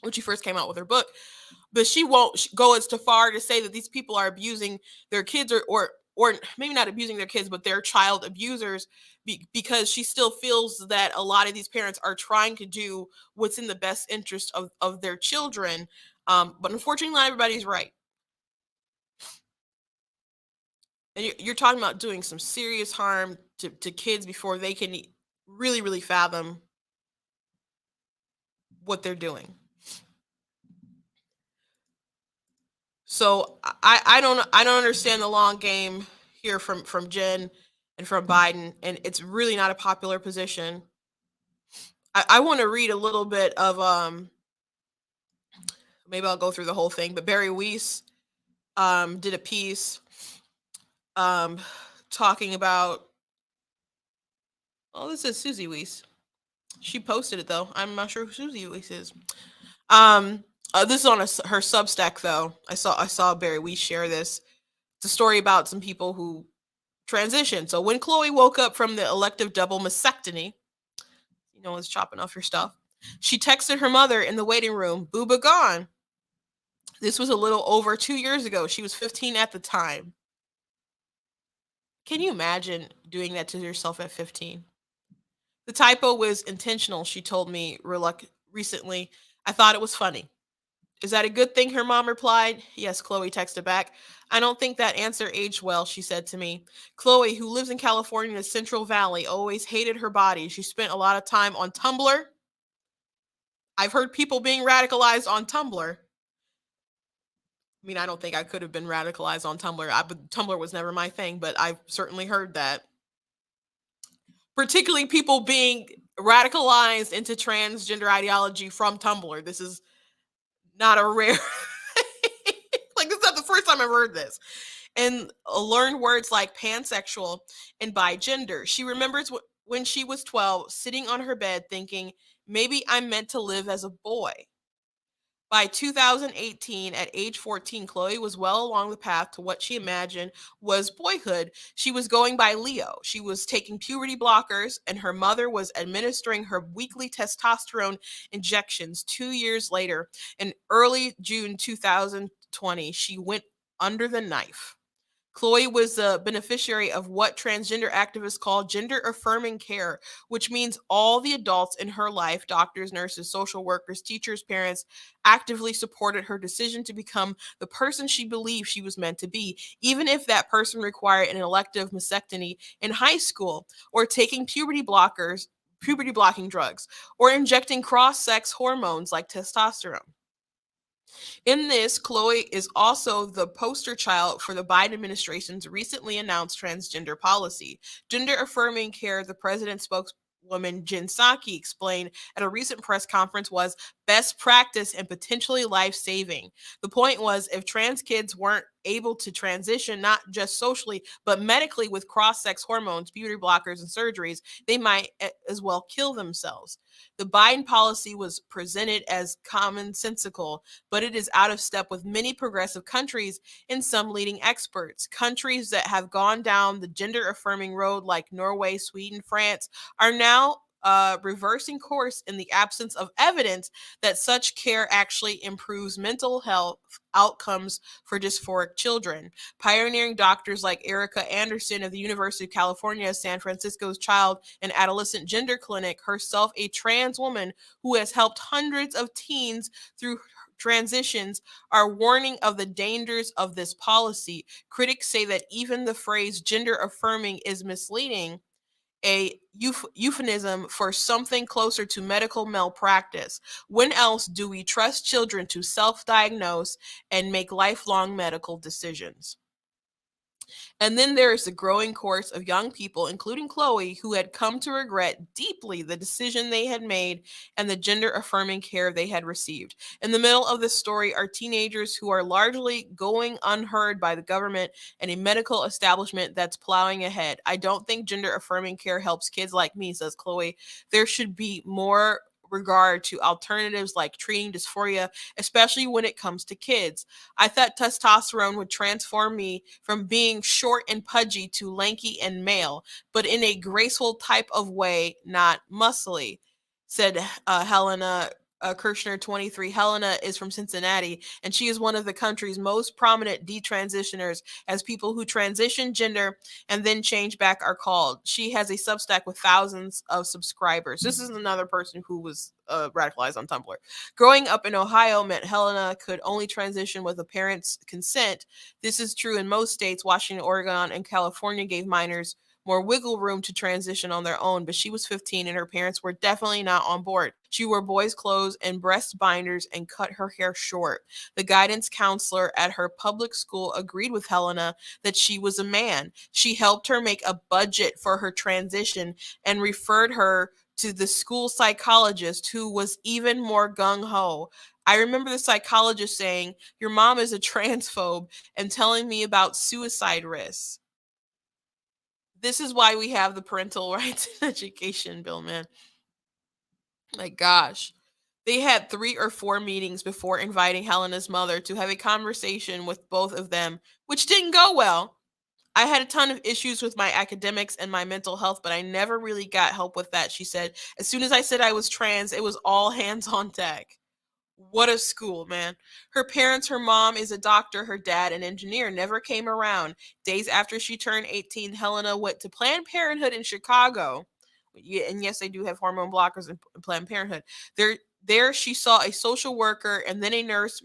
when she first came out with her book. But she won't go as too far to say that these people are abusing their kids, or or maybe not abusing their kids, but they're child abusers, because she still feels that a lot of these parents are trying to do what's in the best interest of their children. But unfortunately, not everybody's right. And you're talking about doing some serious harm to kids before they can really, really fathom what they're doing. So I don't understand the long game here from Jen and from Biden, and it's really not a popular position. I want to read a little bit of maybe I'll go through the whole thing, but Barry Weiss did a piece um talking about, oh, this is Susie Weiss. She posted it though. I'm not sure who Susie Weiss is. Um this is on her Substack though. I saw Barry Weiss share this. It's a story about some people who transition. So when Chloe woke up from the elective double mastectomy, it's chopping off your stuff, she texted her mother in the waiting room, "Booba gone." This was a little over 2 years ago. She was 15 at the time. Can you imagine doing that to yourself at 15? The typo was intentional, she told me recently. I thought it was funny. Is that a good thing? Her mom replied. Yes, Chloe texted back. I don't think that answer aged well, she said to me. Chloe, who lives in California in the Central Valley, always hated her body. She spent a lot of time on Tumblr. I've heard people being radicalized on Tumblr. I mean, I don't think I could have been radicalized on Tumblr. Tumblr was never my thing, but I've certainly heard that. Particularly people being radicalized into transgender ideology from Tumblr. This is not a rare like, this is not the first time I've heard this. And learned words like pansexual and bigender. She remembers when she was 12, sitting on her bed thinking, maybe I'm meant to live as a boy. By 2018, at age 14, Chloe was well along the path to what she imagined was boyhood. She was going by Leo. She was taking puberty blockers, and her mother was administering her weekly testosterone injections. 2 years later, in early June 2020, she went under the knife. Chloe was the beneficiary of what transgender activists call gender affirming care, which means all the adults in her life, doctors, nurses, social workers, teachers, parents, actively supported her decision to become the person she believed she was meant to be, even if that person required an elective mastectomy in high school, or taking puberty blocking drugs, or injecting cross sex hormones like testosterone. In this, Chloe is also the poster child for the Biden administration's recently announced transgender policy. Gender affirming care, the president's spokeswoman Jen Psaki explained at a recent press conference, was best practice and potentially life saving. The point was, if trans kids weren't able to transition, not just socially, but medically with cross sex hormones, puberty blockers, and surgeries, they might as well kill themselves. The Biden policy was presented as commonsensical, but it is out of step with many progressive countries and some leading experts. Countries that have gone down the gender affirming road, like Norway, Sweden, France, are now reversing course in the absence of evidence that such care actually improves mental health outcomes for dysphoric children. Pioneering doctors like Erica Anderson of the University of California, San Francisco's Child and Adolescent Gender Clinic, herself a trans woman who has helped hundreds of teens through transitions, are warning of the dangers of this policy. Critics say that even the phrase gender affirming is misleading, a euphemism for something closer to medical malpractice. When else do we trust children to self diagnose and make lifelong medical decisions? And then there is the growing chorus of young people, including Chloe, who had come to regret deeply the decision they had made and the gender affirming care they had received. In the middle of this story are teenagers who are largely going unheard by the government and a medical establishment that's plowing ahead. I don't think gender affirming care helps kids like me, says Chloe. There should be more regard to alternatives like treating dysphoria, especially when it comes to kids. I thought testosterone would transform me from being short and pudgy to lanky and male, but in a graceful type of way, not muscly, said Helena Kirshner 23. Helena is from Cincinnati, and she is one of the country's most prominent detransitioners, as people who transition gender and then change back are called. She has a Substack with thousands of subscribers. This is another person who was radicalized on Tumblr. Growing up in Ohio meant Helena could only transition with a parent's consent. This is true in most states. Washington, Oregon, and California gave minors more wiggle room to transition on their own, but she was 15 and her parents were definitely not on board. She wore boys' clothes and breast binders and cut her hair short. The guidance counselor at her public school agreed with Helena that she was a man. She helped her make a budget for her transition and referred her to the school psychologist, who was even more gung ho. I remember the psychologist saying, "Your mom is a transphobe," and telling me about suicide risks. This is why we have the parental rights in education bill, man. My gosh. They had 3 or 4 meetings before inviting Helena's mother to have a conversation with both of them, which didn't go well. I had a ton of issues with my academics and my mental health, but I never really got help with that, she said. As soon as I said I was trans, it was all hands on deck. What a school, man. Her parents, her mom is a doctor, her dad an engineer, never came around. Days after she turned 18, Helena went to Planned Parenthood in Chicago. Yeah, and yes, they do have hormone blockers in Planned Parenthood. There she saw a social worker and then a nurse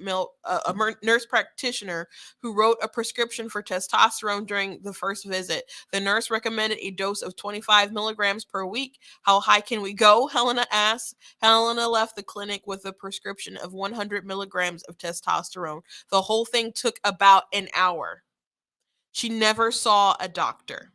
practitioner who wrote a prescription for testosterone during the first visit. The nurse recommended a dose of 25 milligrams per week. How high can we go? Helena asked. Helena left the clinic with a prescription of 100 milligrams of testosterone. The whole thing took about an hour. She never saw a doctor.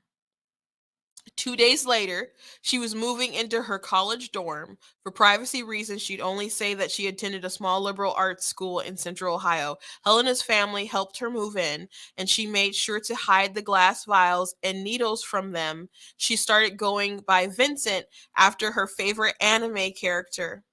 2 days later, she was moving into her college dorm. For privacy reasons, she'd only say that she attended a small liberal arts school in central Ohio. Helena's family helped her move in, and she made sure to hide the glass vials and needles from them. She started going by Vincent after her favorite anime character.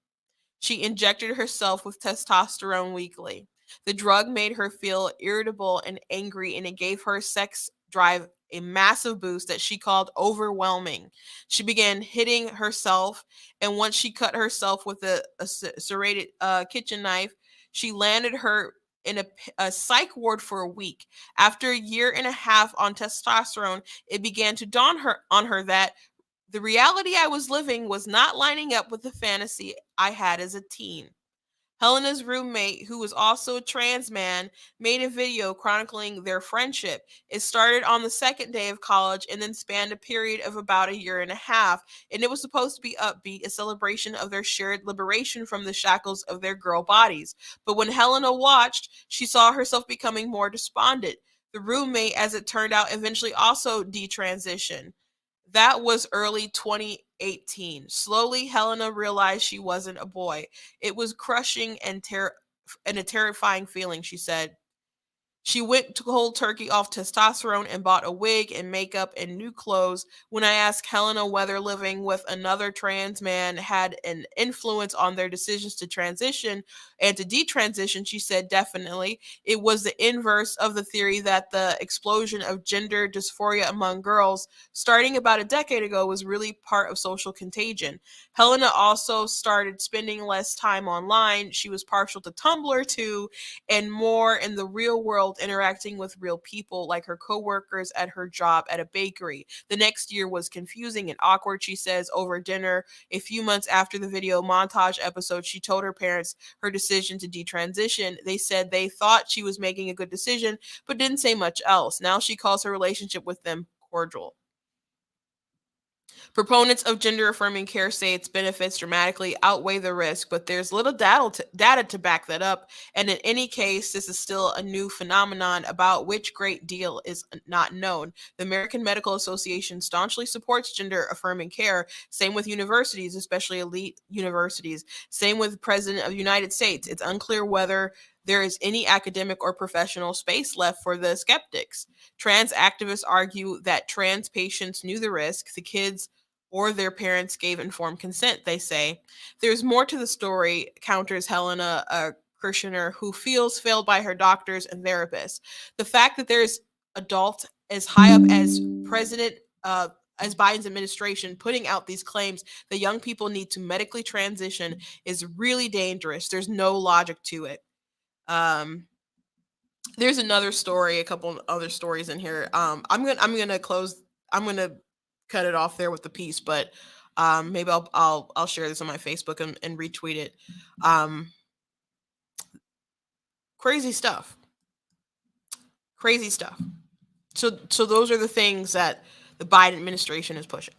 She injected herself with testosterone weekly. The drug made her feel irritable and angry, and it gave her sex drive a massive boost that she called overwhelming. She began hitting herself, and once she cut herself with a serrated kitchen knife, she landed her in a psych ward for a week. After a year and a half on testosterone, it began to dawn on her that the reality I was living was not lining up with the fantasy I had as a teen. Helena's roommate, who was also a trans man, made a video chronicling their friendship. It started on the second day of college and then spanned a period of about a year and a half, and it was supposed to be upbeat, a celebration of their shared liberation from the shackles of their girl bodies. But when Helena watched, she saw herself becoming more despondent. The roommate, as it turned out, eventually also detransitioned. That was early 2018. Slowly, Helena realized she wasn't a boy. It was crushing and a terrifying feeling, she said. She went to cold turkey off testosterone and bought a wig and makeup and new clothes. When I asked Helena whether living with another trans man had an influence on their decisions to transition and to detransition, she said definitely. It was the inverse of the theory that the explosion of gender dysphoria among girls starting about a decade ago was really part of social contagion. Helena also started spending less time online. She was partial to Tumblr too, and more in the real world, interacting with real people like her coworkers at her job at a bakery. The next year was confusing and awkward, she says. Over dinner a few months after the video montage episode, she told her parents her decision to detransition. They said they thought she was making a good decision, but didn't say much else. Now she calls her relationship with them cordial. Proponents of gender affirming care say its benefits dramatically outweigh the risk, but there's little data to back that up. And in any case, this is still a new phenomenon about which great deal is not known. The American Medical Association staunchly supports gender affirming care. Same with universities, especially elite universities. Same with the President of the United States. It's unclear whether there is any academic or professional space left for the skeptics. Trans activists argue that trans patients knew the risk. The kids or their parents gave informed consent, they say. There's more to the story, counters Helena Kirshner, who feels failed by her doctors and therapists. The fact that there's adult as high up as President as Biden's administration putting out these claims that young people need to medically transition is really dangerous. There's no logic to it. There's another story, a couple other stories in here. I'm gonna cut it off there with the piece, but maybe I'll share this on my Facebook and retweet it. Crazy stuff. Crazy stuff. So those are the things that the Biden administration is pushing.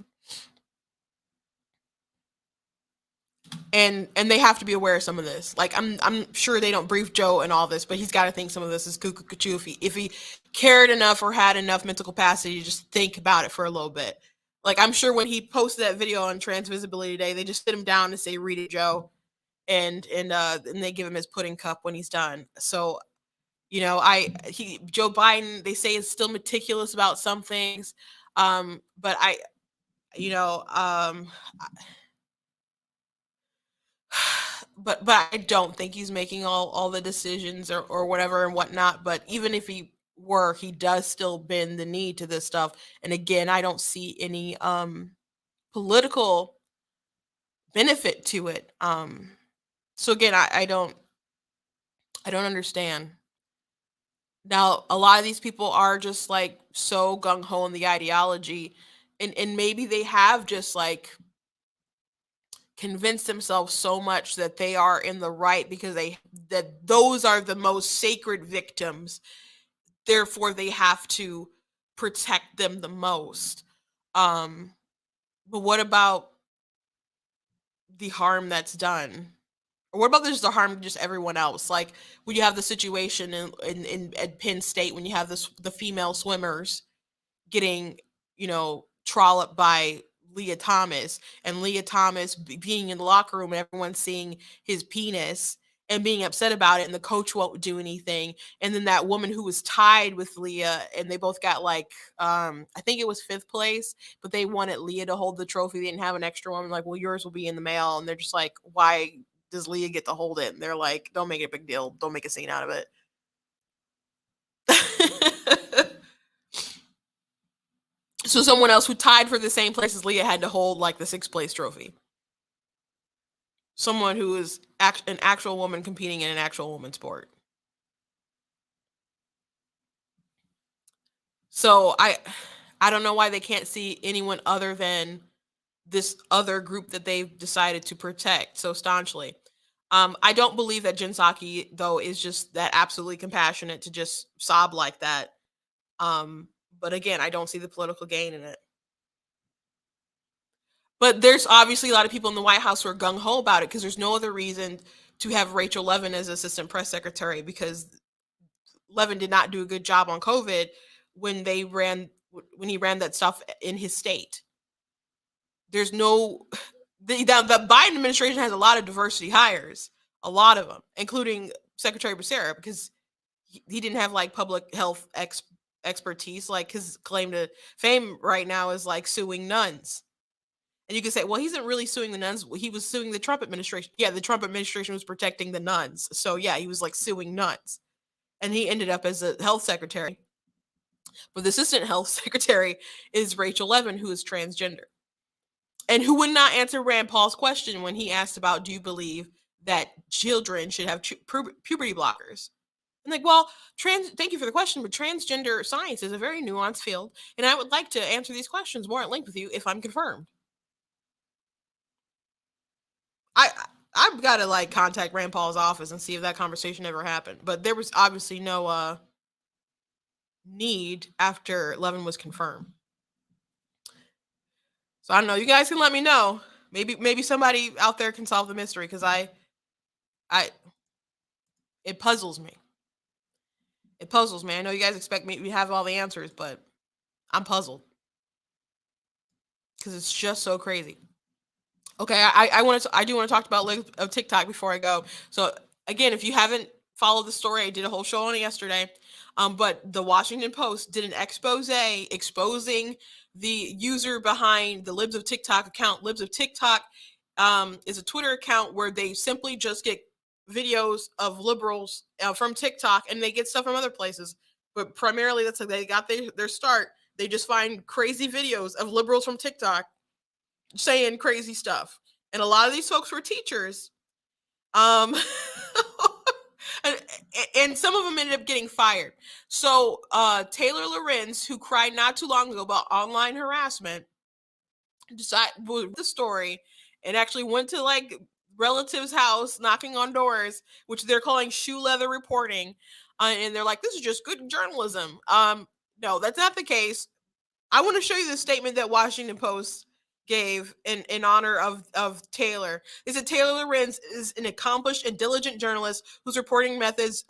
And they have to be aware of some of this. Like I'm sure they don't brief Joe and all this, but he's got to think some of this is cuckoo cuckoo if he cared enough or had enough mental capacity to just think about it for a little bit. Like I'm sure when he posted that video on Trans Visibility Day, they just sit him down and say, "Read it, Joe," and they give him his pudding cup when he's done. So Joe Biden, they say is still meticulous about some things, but but I don't think he's making all the decisions or whatever and whatnot. But even if he were, he does still bend the knee to this stuff. And again, I don't see any political benefit to it. So again, I don't understand. Now, a lot of these people are just like so gung ho in the ideology, and maybe they have just like convinced themselves so much that they are in the right because that those are the most sacred victims. Therefore, they have to protect them the most. But what about the harm that's done? Or what about just the harm to just everyone else? Like when you have the situation at Penn State, when you have the female swimmers getting, trolloped by Leah Thomas, and Leah Thomas being in the locker room and everyone seeing his penis and being upset about it, and the coach won't do anything. And then that woman who was tied with Leah, and they both got like, I think it was 5th place, but they wanted Leah to hold the trophy. They didn't have an extra one. Like, well, yours will be in the mail. And they're just like, why does Leah get to hold it? And they're like, don't make it a big deal. Don't make a scene out of it. So someone else who tied for the same place as Leah had to hold like the 6th place trophy. Someone who is an actual woman competing in an actual woman sport. So I don't know why they can't see anyone other than this other group that they've decided to protect so staunchly. I don't believe that Jen Psaki, though, is just that absolutely compassionate to just sob like that. But again, I don't see the political gain in it. But there's obviously a lot of people in the White House who are gung ho about it because there's no other reason to have Rachel Levin as assistant press secretary, because Levin did not do a good job on COVID when he ran that stuff in his state. There's no the Biden administration has a lot of diversity hires, a lot of them, including Secretary Becerra, because he didn't have like public health expertise. Like his claim to fame right now is like suing nuns. And you can say, well, he isn't really suing the nuns. He was suing the Trump administration. Yeah, the Trump administration was protecting the nuns. So yeah, he was like suing nuns. And he ended up as a health secretary. But the assistant health secretary is Rachel Levin, who is transgender. And who would not answer Rand Paul's question when he asked about, do you believe that children should have puberty blockers? I'm like, well, thank you for the question, but transgender science is a very nuanced field, and I would like to answer these questions more at length with you if I'm confirmed. I've got to like contact Rand Paul's office and see if that conversation ever happened. But there was obviously no need after Levin was confirmed. So I don't know. You guys can let me know. Maybe somebody out there can solve the mystery, because it puzzles me. It puzzles me. I know you guys expect me to have all the answers, but I'm puzzled because it's just so crazy. Okay, I do want to talk about of TikTok before I go. So again, if you haven't followed the story, I did a whole show on it yesterday. But the Washington Post did an expose exposing the user behind the Libs of TikTok account. Libs of TikTok is a Twitter account where they simply just get videos of liberals from TikTok, and they get stuff from other places. But primarily, that's like they got their start They just find crazy videos of liberals from TikTok saying crazy stuff. And a lot of these folks were teachers. Um, and, and some of them ended up getting fired. So Taylor Lorenz, who cried not too long ago about online harassment, decided the story and actually went to like relatives' house, knocking on doors, which they're calling shoe leather reporting, and they're like, "This is just good journalism." No, that's not the case. I want to show you the statement that Washington Post gave in honor of Taylor. They said Taylor Lorenz is an accomplished and diligent journalist whose reporting methods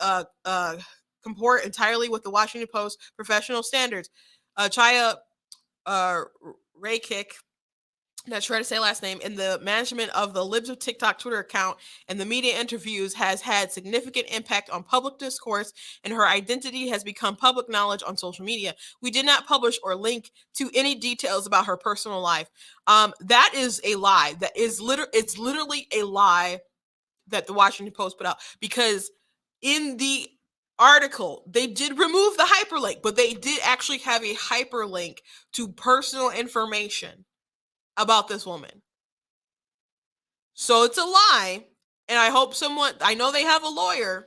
comport entirely with the Washington Post professional standards. Chaya Raykick, not sure how to say last name, in the management of the Libs of TikTok Twitter account and the media interviews has had significant impact on public discourse, and her identity has become public knowledge on social media. We did not publish or link to any details about her personal life. That is a lie. It's literally a lie that the Washington Post put out, because in the article they did remove the hyperlink, but they did actually have a hyperlink to personal information about this woman. So it's a lie, and I hope someone, I know they have a lawyer.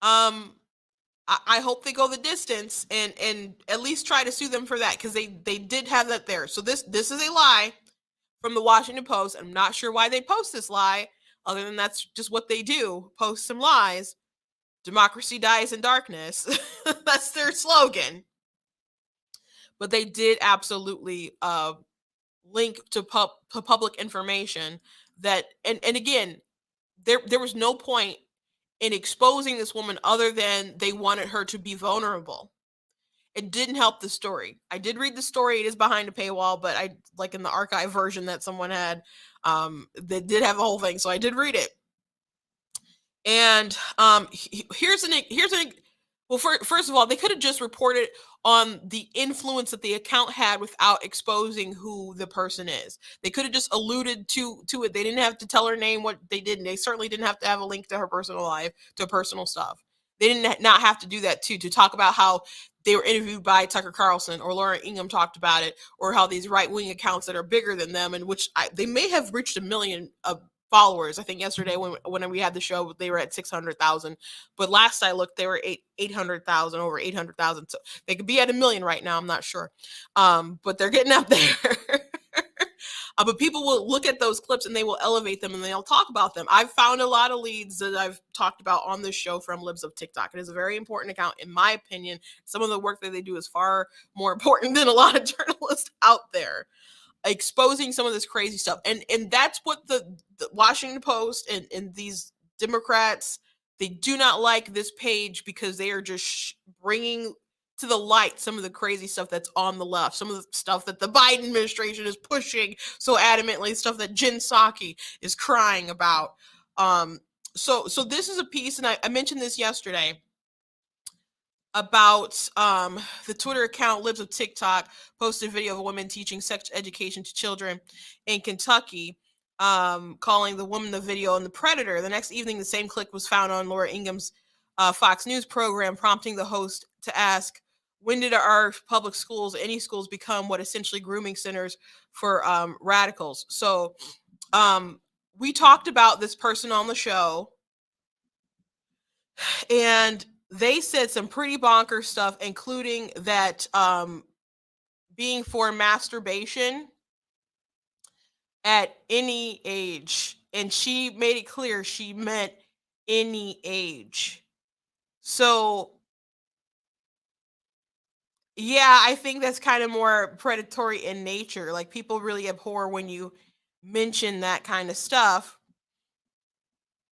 I hope they go the distance and at least try to sue them for that, because they did have that there. So this is a lie from the Washington Post. I'm not sure why they post this lie, other than that's just what they do, post some lies. Democracy dies in darkness. That's their slogan. But they did absolutely link to public information that, and again, there was no point in exposing this woman other than they wanted her to be vulnerable. It didn't help the story. I did read the story. It is behind a paywall, but I, like in the archive version that someone had, that did have the whole thing, so I did read it. And here's an well, first of all, they could have just reported on the influence that the account had without exposing who the person is. They could have just alluded to it. They didn't have to tell her name, what they did. They certainly didn't have to have a link to her personal life, to personal stuff. They didn't not have to do that too, to talk about how they were interviewed by Tucker Carlson, or Laura Ingham talked about it, or how these right-wing accounts that are bigger than them, and which they may have reached 1 million followers. I think yesterday when we had the show, they were at 600,000, but last I looked, they were 800,000, over 800,000. So they could be at 1 million right now. I'm not sure, but they're getting up there. But people will look at those clips and they will elevate them and they'll talk about them. I've found a lot of leads that I've talked about on this show from Libs of TikTok. It is a very important account, in my opinion. Some of the work that they do is far more important than a lot of journalists out there, exposing some of this crazy stuff. And that's what the Washington Post and these Democrats, they do not like this page, because they are just bringing to the light some of the crazy stuff that's on the left, some of the stuff that the Biden administration is pushing so adamantly, stuff that Jen Psaki is crying about. So this is a piece, and I mentioned this yesterday, about the Twitter account Libs of TikTok posted a video of a woman teaching sex education to children in Kentucky, calling the woman the video and the predator. The next evening, the same clip was found on Laura Ingham's Fox News program, prompting the host to ask, when did our public schools, any schools, become what essentially grooming centers for radicals? So we talked about this person on the show, and they said some pretty bonkers stuff, including that being for masturbation at any age. And she made it clear she meant any age. So, yeah, I think that's kind of more predatory in nature. Like, people really abhor when you mention that kind of stuff.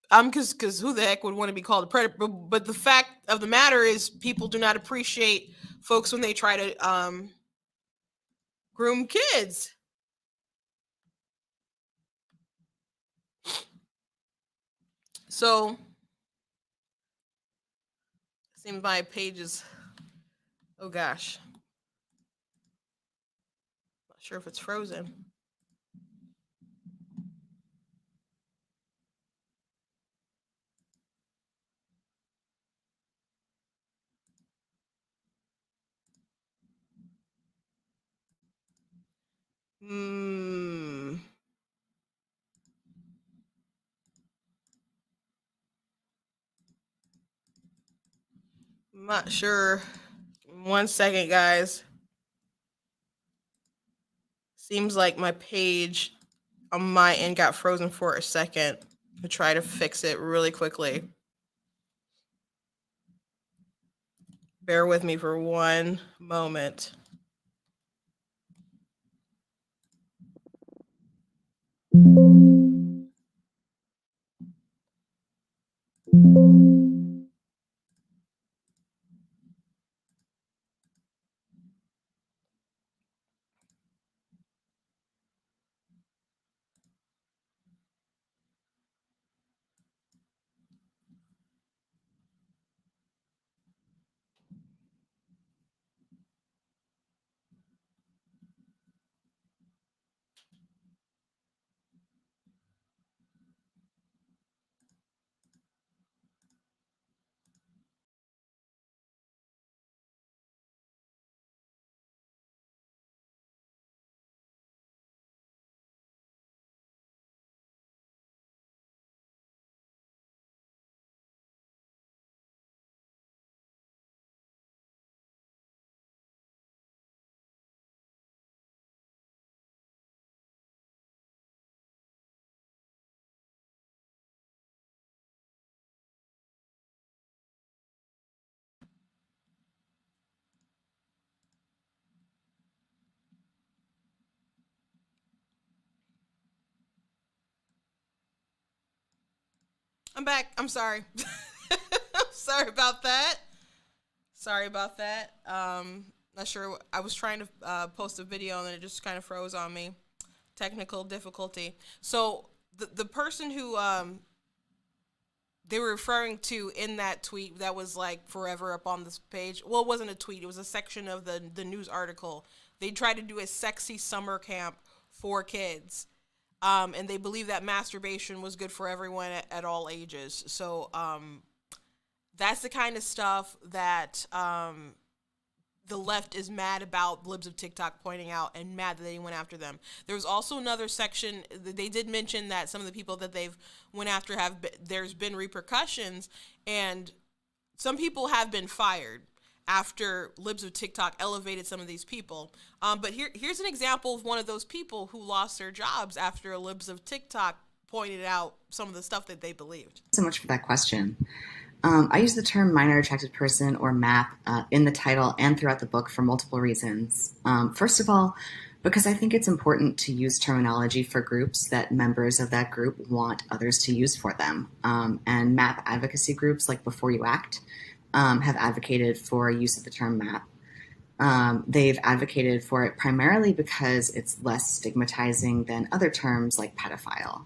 Because who the heck would want to be called a predator? But the fact of the matter is, people do not appreciate folks when they try to groom kids. So, seems my page is, oh gosh, not sure if it's frozen. Hmm. I'm not sure. 1 second, guys. Seems like my page on my end got frozen for a second. I try to fix it really quickly. Bear with me for one moment. I'm back. I'm sorry. Sorry about that. Sorry about that. Not sure. I was trying to post a video and then it just kind of froze on me. Technical difficulty. So the person who they were referring to in that tweet that was like forever up on this page. Well, it wasn't a tweet. It was a section of the news article. They tried to do a sexy summer camp for kids. And they believe that masturbation was good for everyone at all ages. So that's the kind of stuff that the left is mad about libs of TikTok pointing out and mad that they went after them. There was also another section. They did mention that some of the people that they've went after there's been repercussions, and some people have been fired after libs of TikTok elevated some of these people. But here's an example of one of those people who lost their jobs after libs of TikTok pointed out some of the stuff that they believed. So much for that question. I use the term minor attracted person or MAP in the title and throughout the book for multiple reasons. First of all, because I think it's important to use terminology for groups that members of that group want others to use for them. And MAP advocacy groups like Before You Act have advocated for use of the term MAP. They've advocated for it primarily because it's less stigmatizing than other terms like pedophile.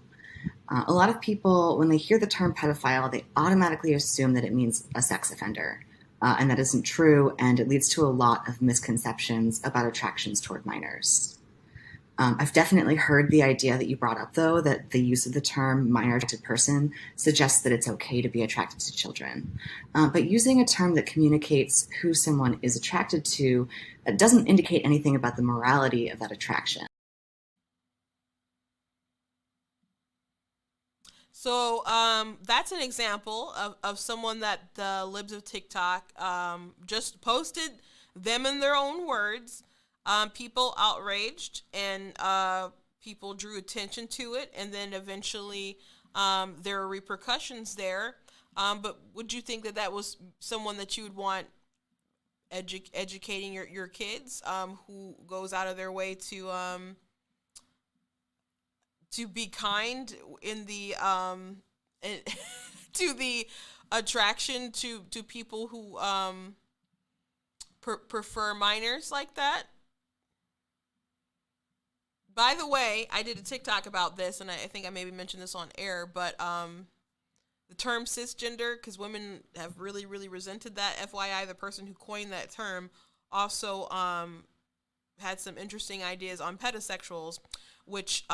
A lot of people, when they hear the term pedophile, they automatically assume that it means a sex offender. And that isn't true, and it leads to a lot of misconceptions about attractions toward minors. I've definitely heard the idea that you brought up, though, that the use of the term minor attracted person suggests that it's okay to be attracted to children. But using a term that communicates who someone is attracted to doesn't indicate anything about the morality of that attraction. So that's an example of someone that the libs of TikTok just posted them in their own words. People outraged and people drew attention to it, and then eventually there were repercussions there. But would you think that that was someone that you would want educating your kids who goes out of their way to be kind in the to the attraction to people who prefer minors like that? By the way, I did a TikTok about this, and I think I maybe mentioned this on air, but the term cisgender, because women have really, really resented that. FYI, the person who coined that term also had some interesting ideas on pedosexuals, which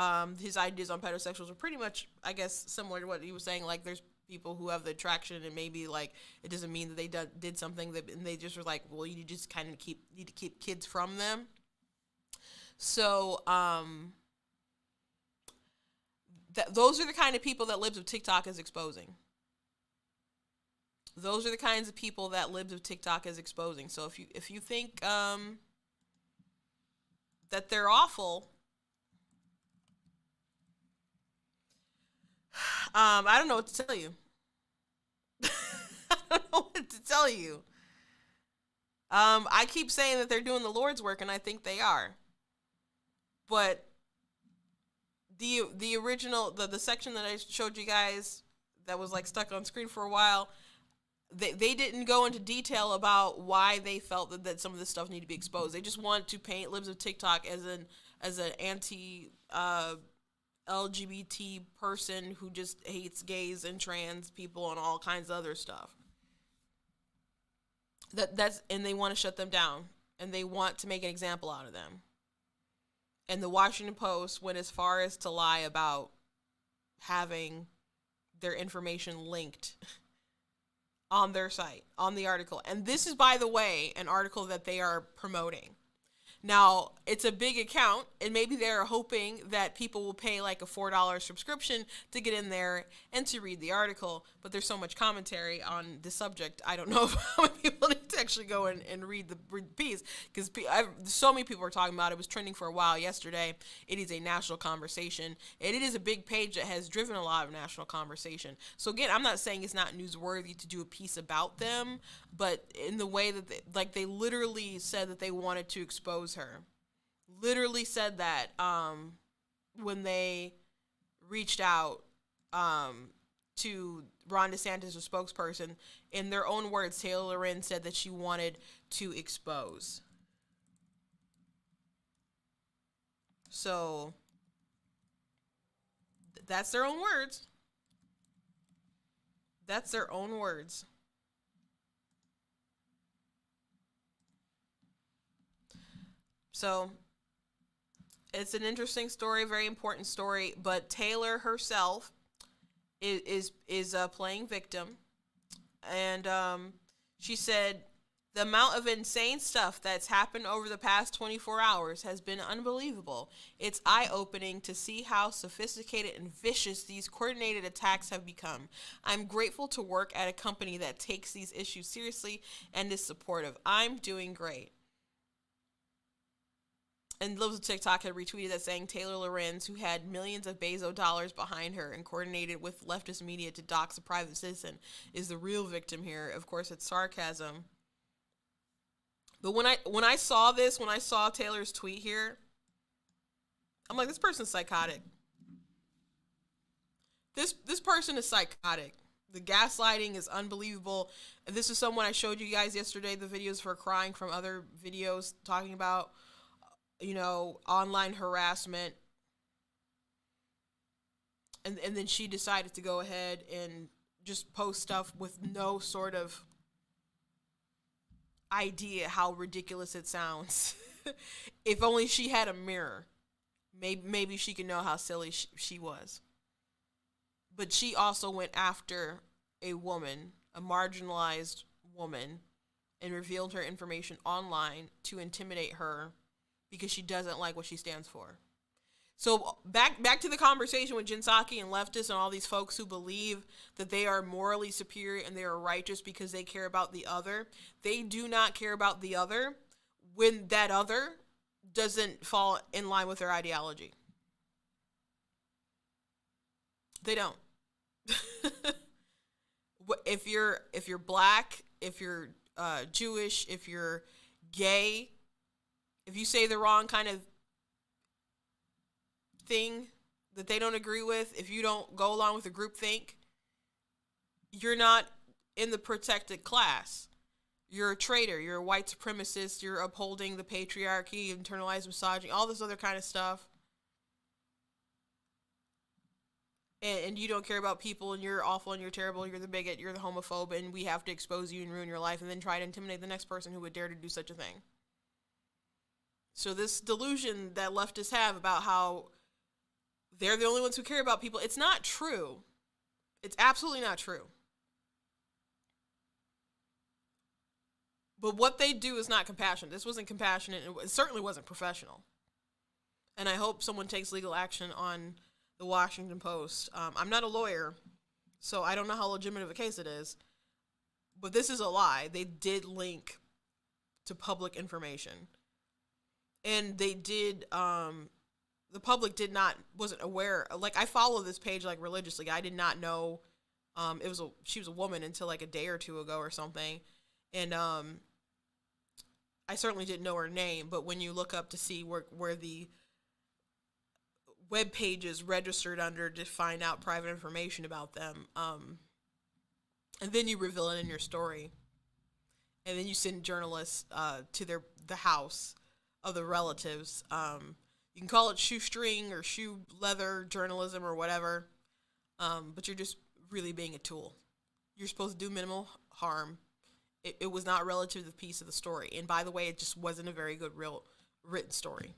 his ideas on pedosexuals are pretty much, I guess, similar to what he was saying. Like, there's people who have the attraction, and maybe like it doesn't mean that they did something that, and they just were like, well, you just kind of need to keep kids from them. So, those are the kind of people that Libs of TikTok is exposing. Those are the kinds of people that Libs of TikTok is exposing. So if you think that they're awful, I don't know what to tell you. I don't know what to tell you. I keep saying that they're doing the Lord's work, and I think they are. But the original the section that I showed you guys that was like stuck on screen for a while, they didn't go into detail about why they felt that some of this stuff needed to be exposed. They just want to paint Libs of TikTok as an anti LGBT person who just hates gays and trans people and all kinds of other stuff. And they want to shut them down, and they want to make an example out of them. And the Washington Post went as far as to lie about having their information linked on their site, on the article. And this is, by the way, an article that they are promoting. Now, it's a big account, and maybe they're hoping that people will pay like a $4 subscription to get in there and to read the article, but there's so much commentary on the subject, I don't know if how many people need to actually go and read the piece, because so many people are talking about it. It was trending for a while yesterday. It is a national conversation, and it is a big page that has driven a lot of national conversation. So again, I'm not saying it's not newsworthy to do a piece about them, but in the way that they literally said that they wanted to expose her. Literally said that when they reached out to Ron DeSantis, a spokesperson. In their own words, Taylor Loren said that she wanted to expose. So that's their own words. That's their own words. So it's an interesting story, very important story, but Taylor herself is playing victim, and she said the amount of insane stuff that's happened over the past 24 hours has been unbelievable. It's eye-opening to see how sophisticated and vicious these coordinated attacks have become. I'm grateful to work at a company that takes these issues seriously and is supportive. I'm doing great. And Libs of TikTok had retweeted that saying Taylor Lorenz, who had millions of Bezos dollars behind her and coordinated with leftist media to dox a private citizen, is the real victim here. Of course, it's sarcasm. But when I saw this, when I saw Taylor's tweet here, I'm like, this person's psychotic. This person is psychotic. The gaslighting is unbelievable. This is someone I showed you guys yesterday, the videos for crying from other videos talking about, online harassment. And then she decided to go ahead and just post stuff with no sort of idea how ridiculous it sounds. If only she had a mirror, maybe she could know how silly she was. But she also went after a woman, a marginalized woman, and revealed her information online to intimidate her because she doesn't like what she stands for. So back to the conversation with Jen Psaki and leftists and all these folks who believe that they are morally superior and they are righteous because they care about the other. They do not care about the other when that other doesn't fall in line with their ideology. They don't. If you're black, if you're Jewish, if you're gay, if you say the wrong kind of thing that they don't agree with, if you don't go along with the group think, you're not in the protected class. You're a traitor. You're a white supremacist. You're upholding the patriarchy, internalized misogyny, all this other kind of stuff. And you don't care about people, and you're awful, and you're terrible, you're the bigot, you're the homophobe, and we have to expose you and ruin your life, and then try to intimidate the next person who would dare to do such a thing. So this delusion that leftists have about how they're the only ones who care about people, it's not true. It's absolutely not true. But what they do is not compassionate. This wasn't compassionate, and it certainly wasn't professional. and I hope someone takes legal action on the Washington Post. I'm not a lawyer, so I don't know how legitimate of a case it is, but this is a lie. They did link to public information, and they did. The public wasn't aware. Like, I follow this page like religiously. I did not know she was a woman until like a day or two ago or something, and I certainly didn't know her name. But when you look up to see where the web pages registered under to find out private information about them, and then you reveal it in your story, and then you send journalists to the house of the relatives. You can call it shoestring or shoe leather journalism or whatever, but you're just really being a tool. You're supposed to do minimal harm. It was not relative to the piece of the story, and by the way, it just wasn't a very good written story.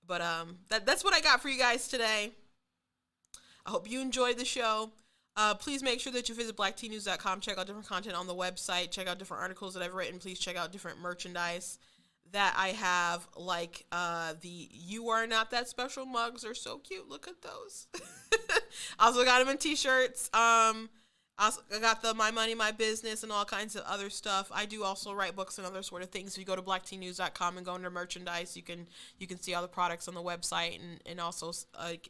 But that's what I got for you guys today. I hope you enjoyed the show. Please make sure that you visit blacktnews.com. Check out different content on the website. Check out different articles that I've written. Please check out different merchandise that I have, like the "You Are Not That Special" mugs. Are so cute. Look at those. Also got them in t-shirts. Also, I got the "My Money, My Business" and all kinds of other stuff. I do also write books and other sort of things. If you go to blacktnews.com and go under merchandise, you can see all the products on the website, and also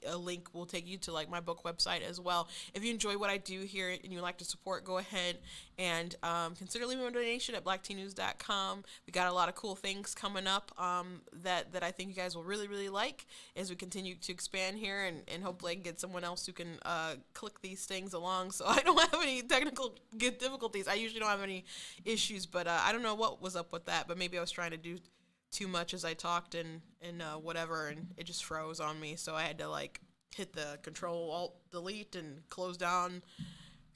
a link will take you to like my book website as well. If you enjoy what I do here and you like to support, go ahead and consider leaving a donation at blacktnews.com. We got a lot of cool things coming up that I think you guys will really, really like as we continue to expand here, and hopefully I can get someone else who can click these things along so I don't have any technical difficulties. I usually don't have any issues, but I don't know what was up with that, but maybe I was trying to do too much as I talked and whatever, and it just froze on me, so I had to like hit the Control-Alt-Delete and close down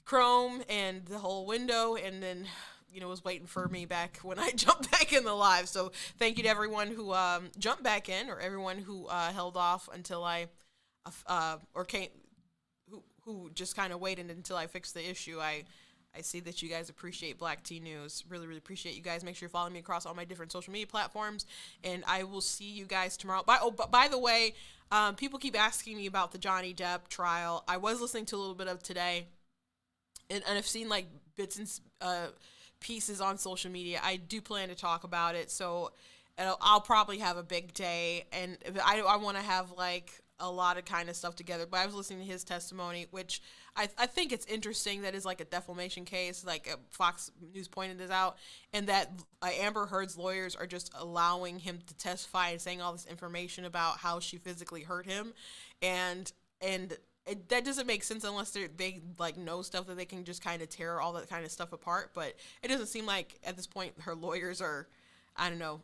Chrome and the whole window, and then was waiting for me back when I jumped back in the live. So thank you to everyone who jumped back in, or everyone who held off until I or came who just kind of waited until I fixed the issue. I see that you guys appreciate Black Tea News. Really, really appreciate you guys. Make sure you follow me across all my different social media platforms, and I will see you guys tomorrow. By the way, people keep asking me about the Johnny Depp trial. I was listening to a little bit of today, and I've seen like bits and pieces on social media. I do plan to talk about it, so I'll probably have a big day, and I want to have like a lot of kind of stuff together. But I was listening to his testimony, which I think it's interesting that is like a defamation case, like Fox News pointed this out, and that Amber Heard's lawyers are just allowing him to testify and saying all this information about how she physically hurt him, and that doesn't make sense unless they like know stuff that they can just kind of tear all that kind of stuff apart. But it doesn't seem like at this point her lawyers are, I don't know,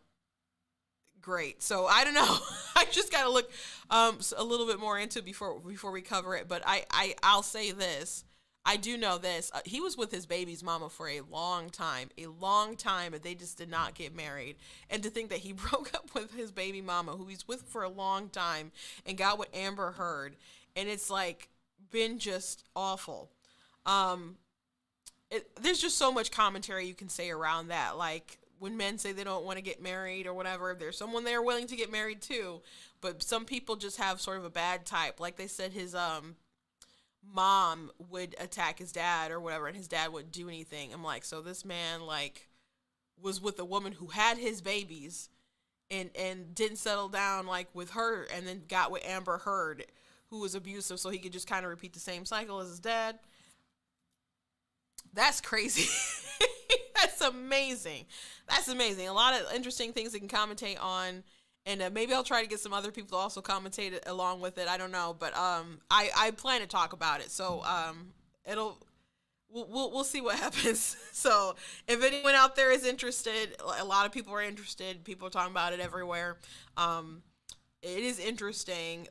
great. So I don't know. I just got to look a little bit more into it before we cover it. But I'll say this. I do know this. He was with his baby's mama for a long time, and they just did not get married. And to think that he broke up with his baby mama, who he's with for a long time, and got with Amber Heard, and it's like been just awful. There's just so much commentary you can say around that, like when men say they don't want to get married or whatever, there's someone they're willing to get married to. But some people just have sort of a bad type. Like they said his mom would attack his dad or whatever, and his dad wouldn't do anything. I'm like, so this man like was with a woman who had his babies and didn't settle down like with her, and then got with Amber Heard, who was abusive, so he could just kind of repeat the same cycle as his dad. That's crazy. That's amazing. That's amazing. A lot of interesting things they can commentate on, and maybe I'll try to get some other people to also commentate along with it. I don't know, but I plan to talk about it. So we'll see what happens. So if anyone out there is interested, a lot of people are interested. People are talking about it everywhere. It is interesting.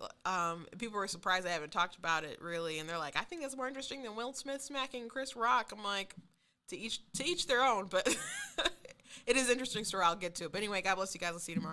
People were surprised I haven't talked about it really, and they're like, I think that's more interesting than Will Smith smacking Chris Rock. I'm like, to each their own, but it is an interesting story. I'll get to it. But anyway, God bless you guys. I'll see you tomorrow.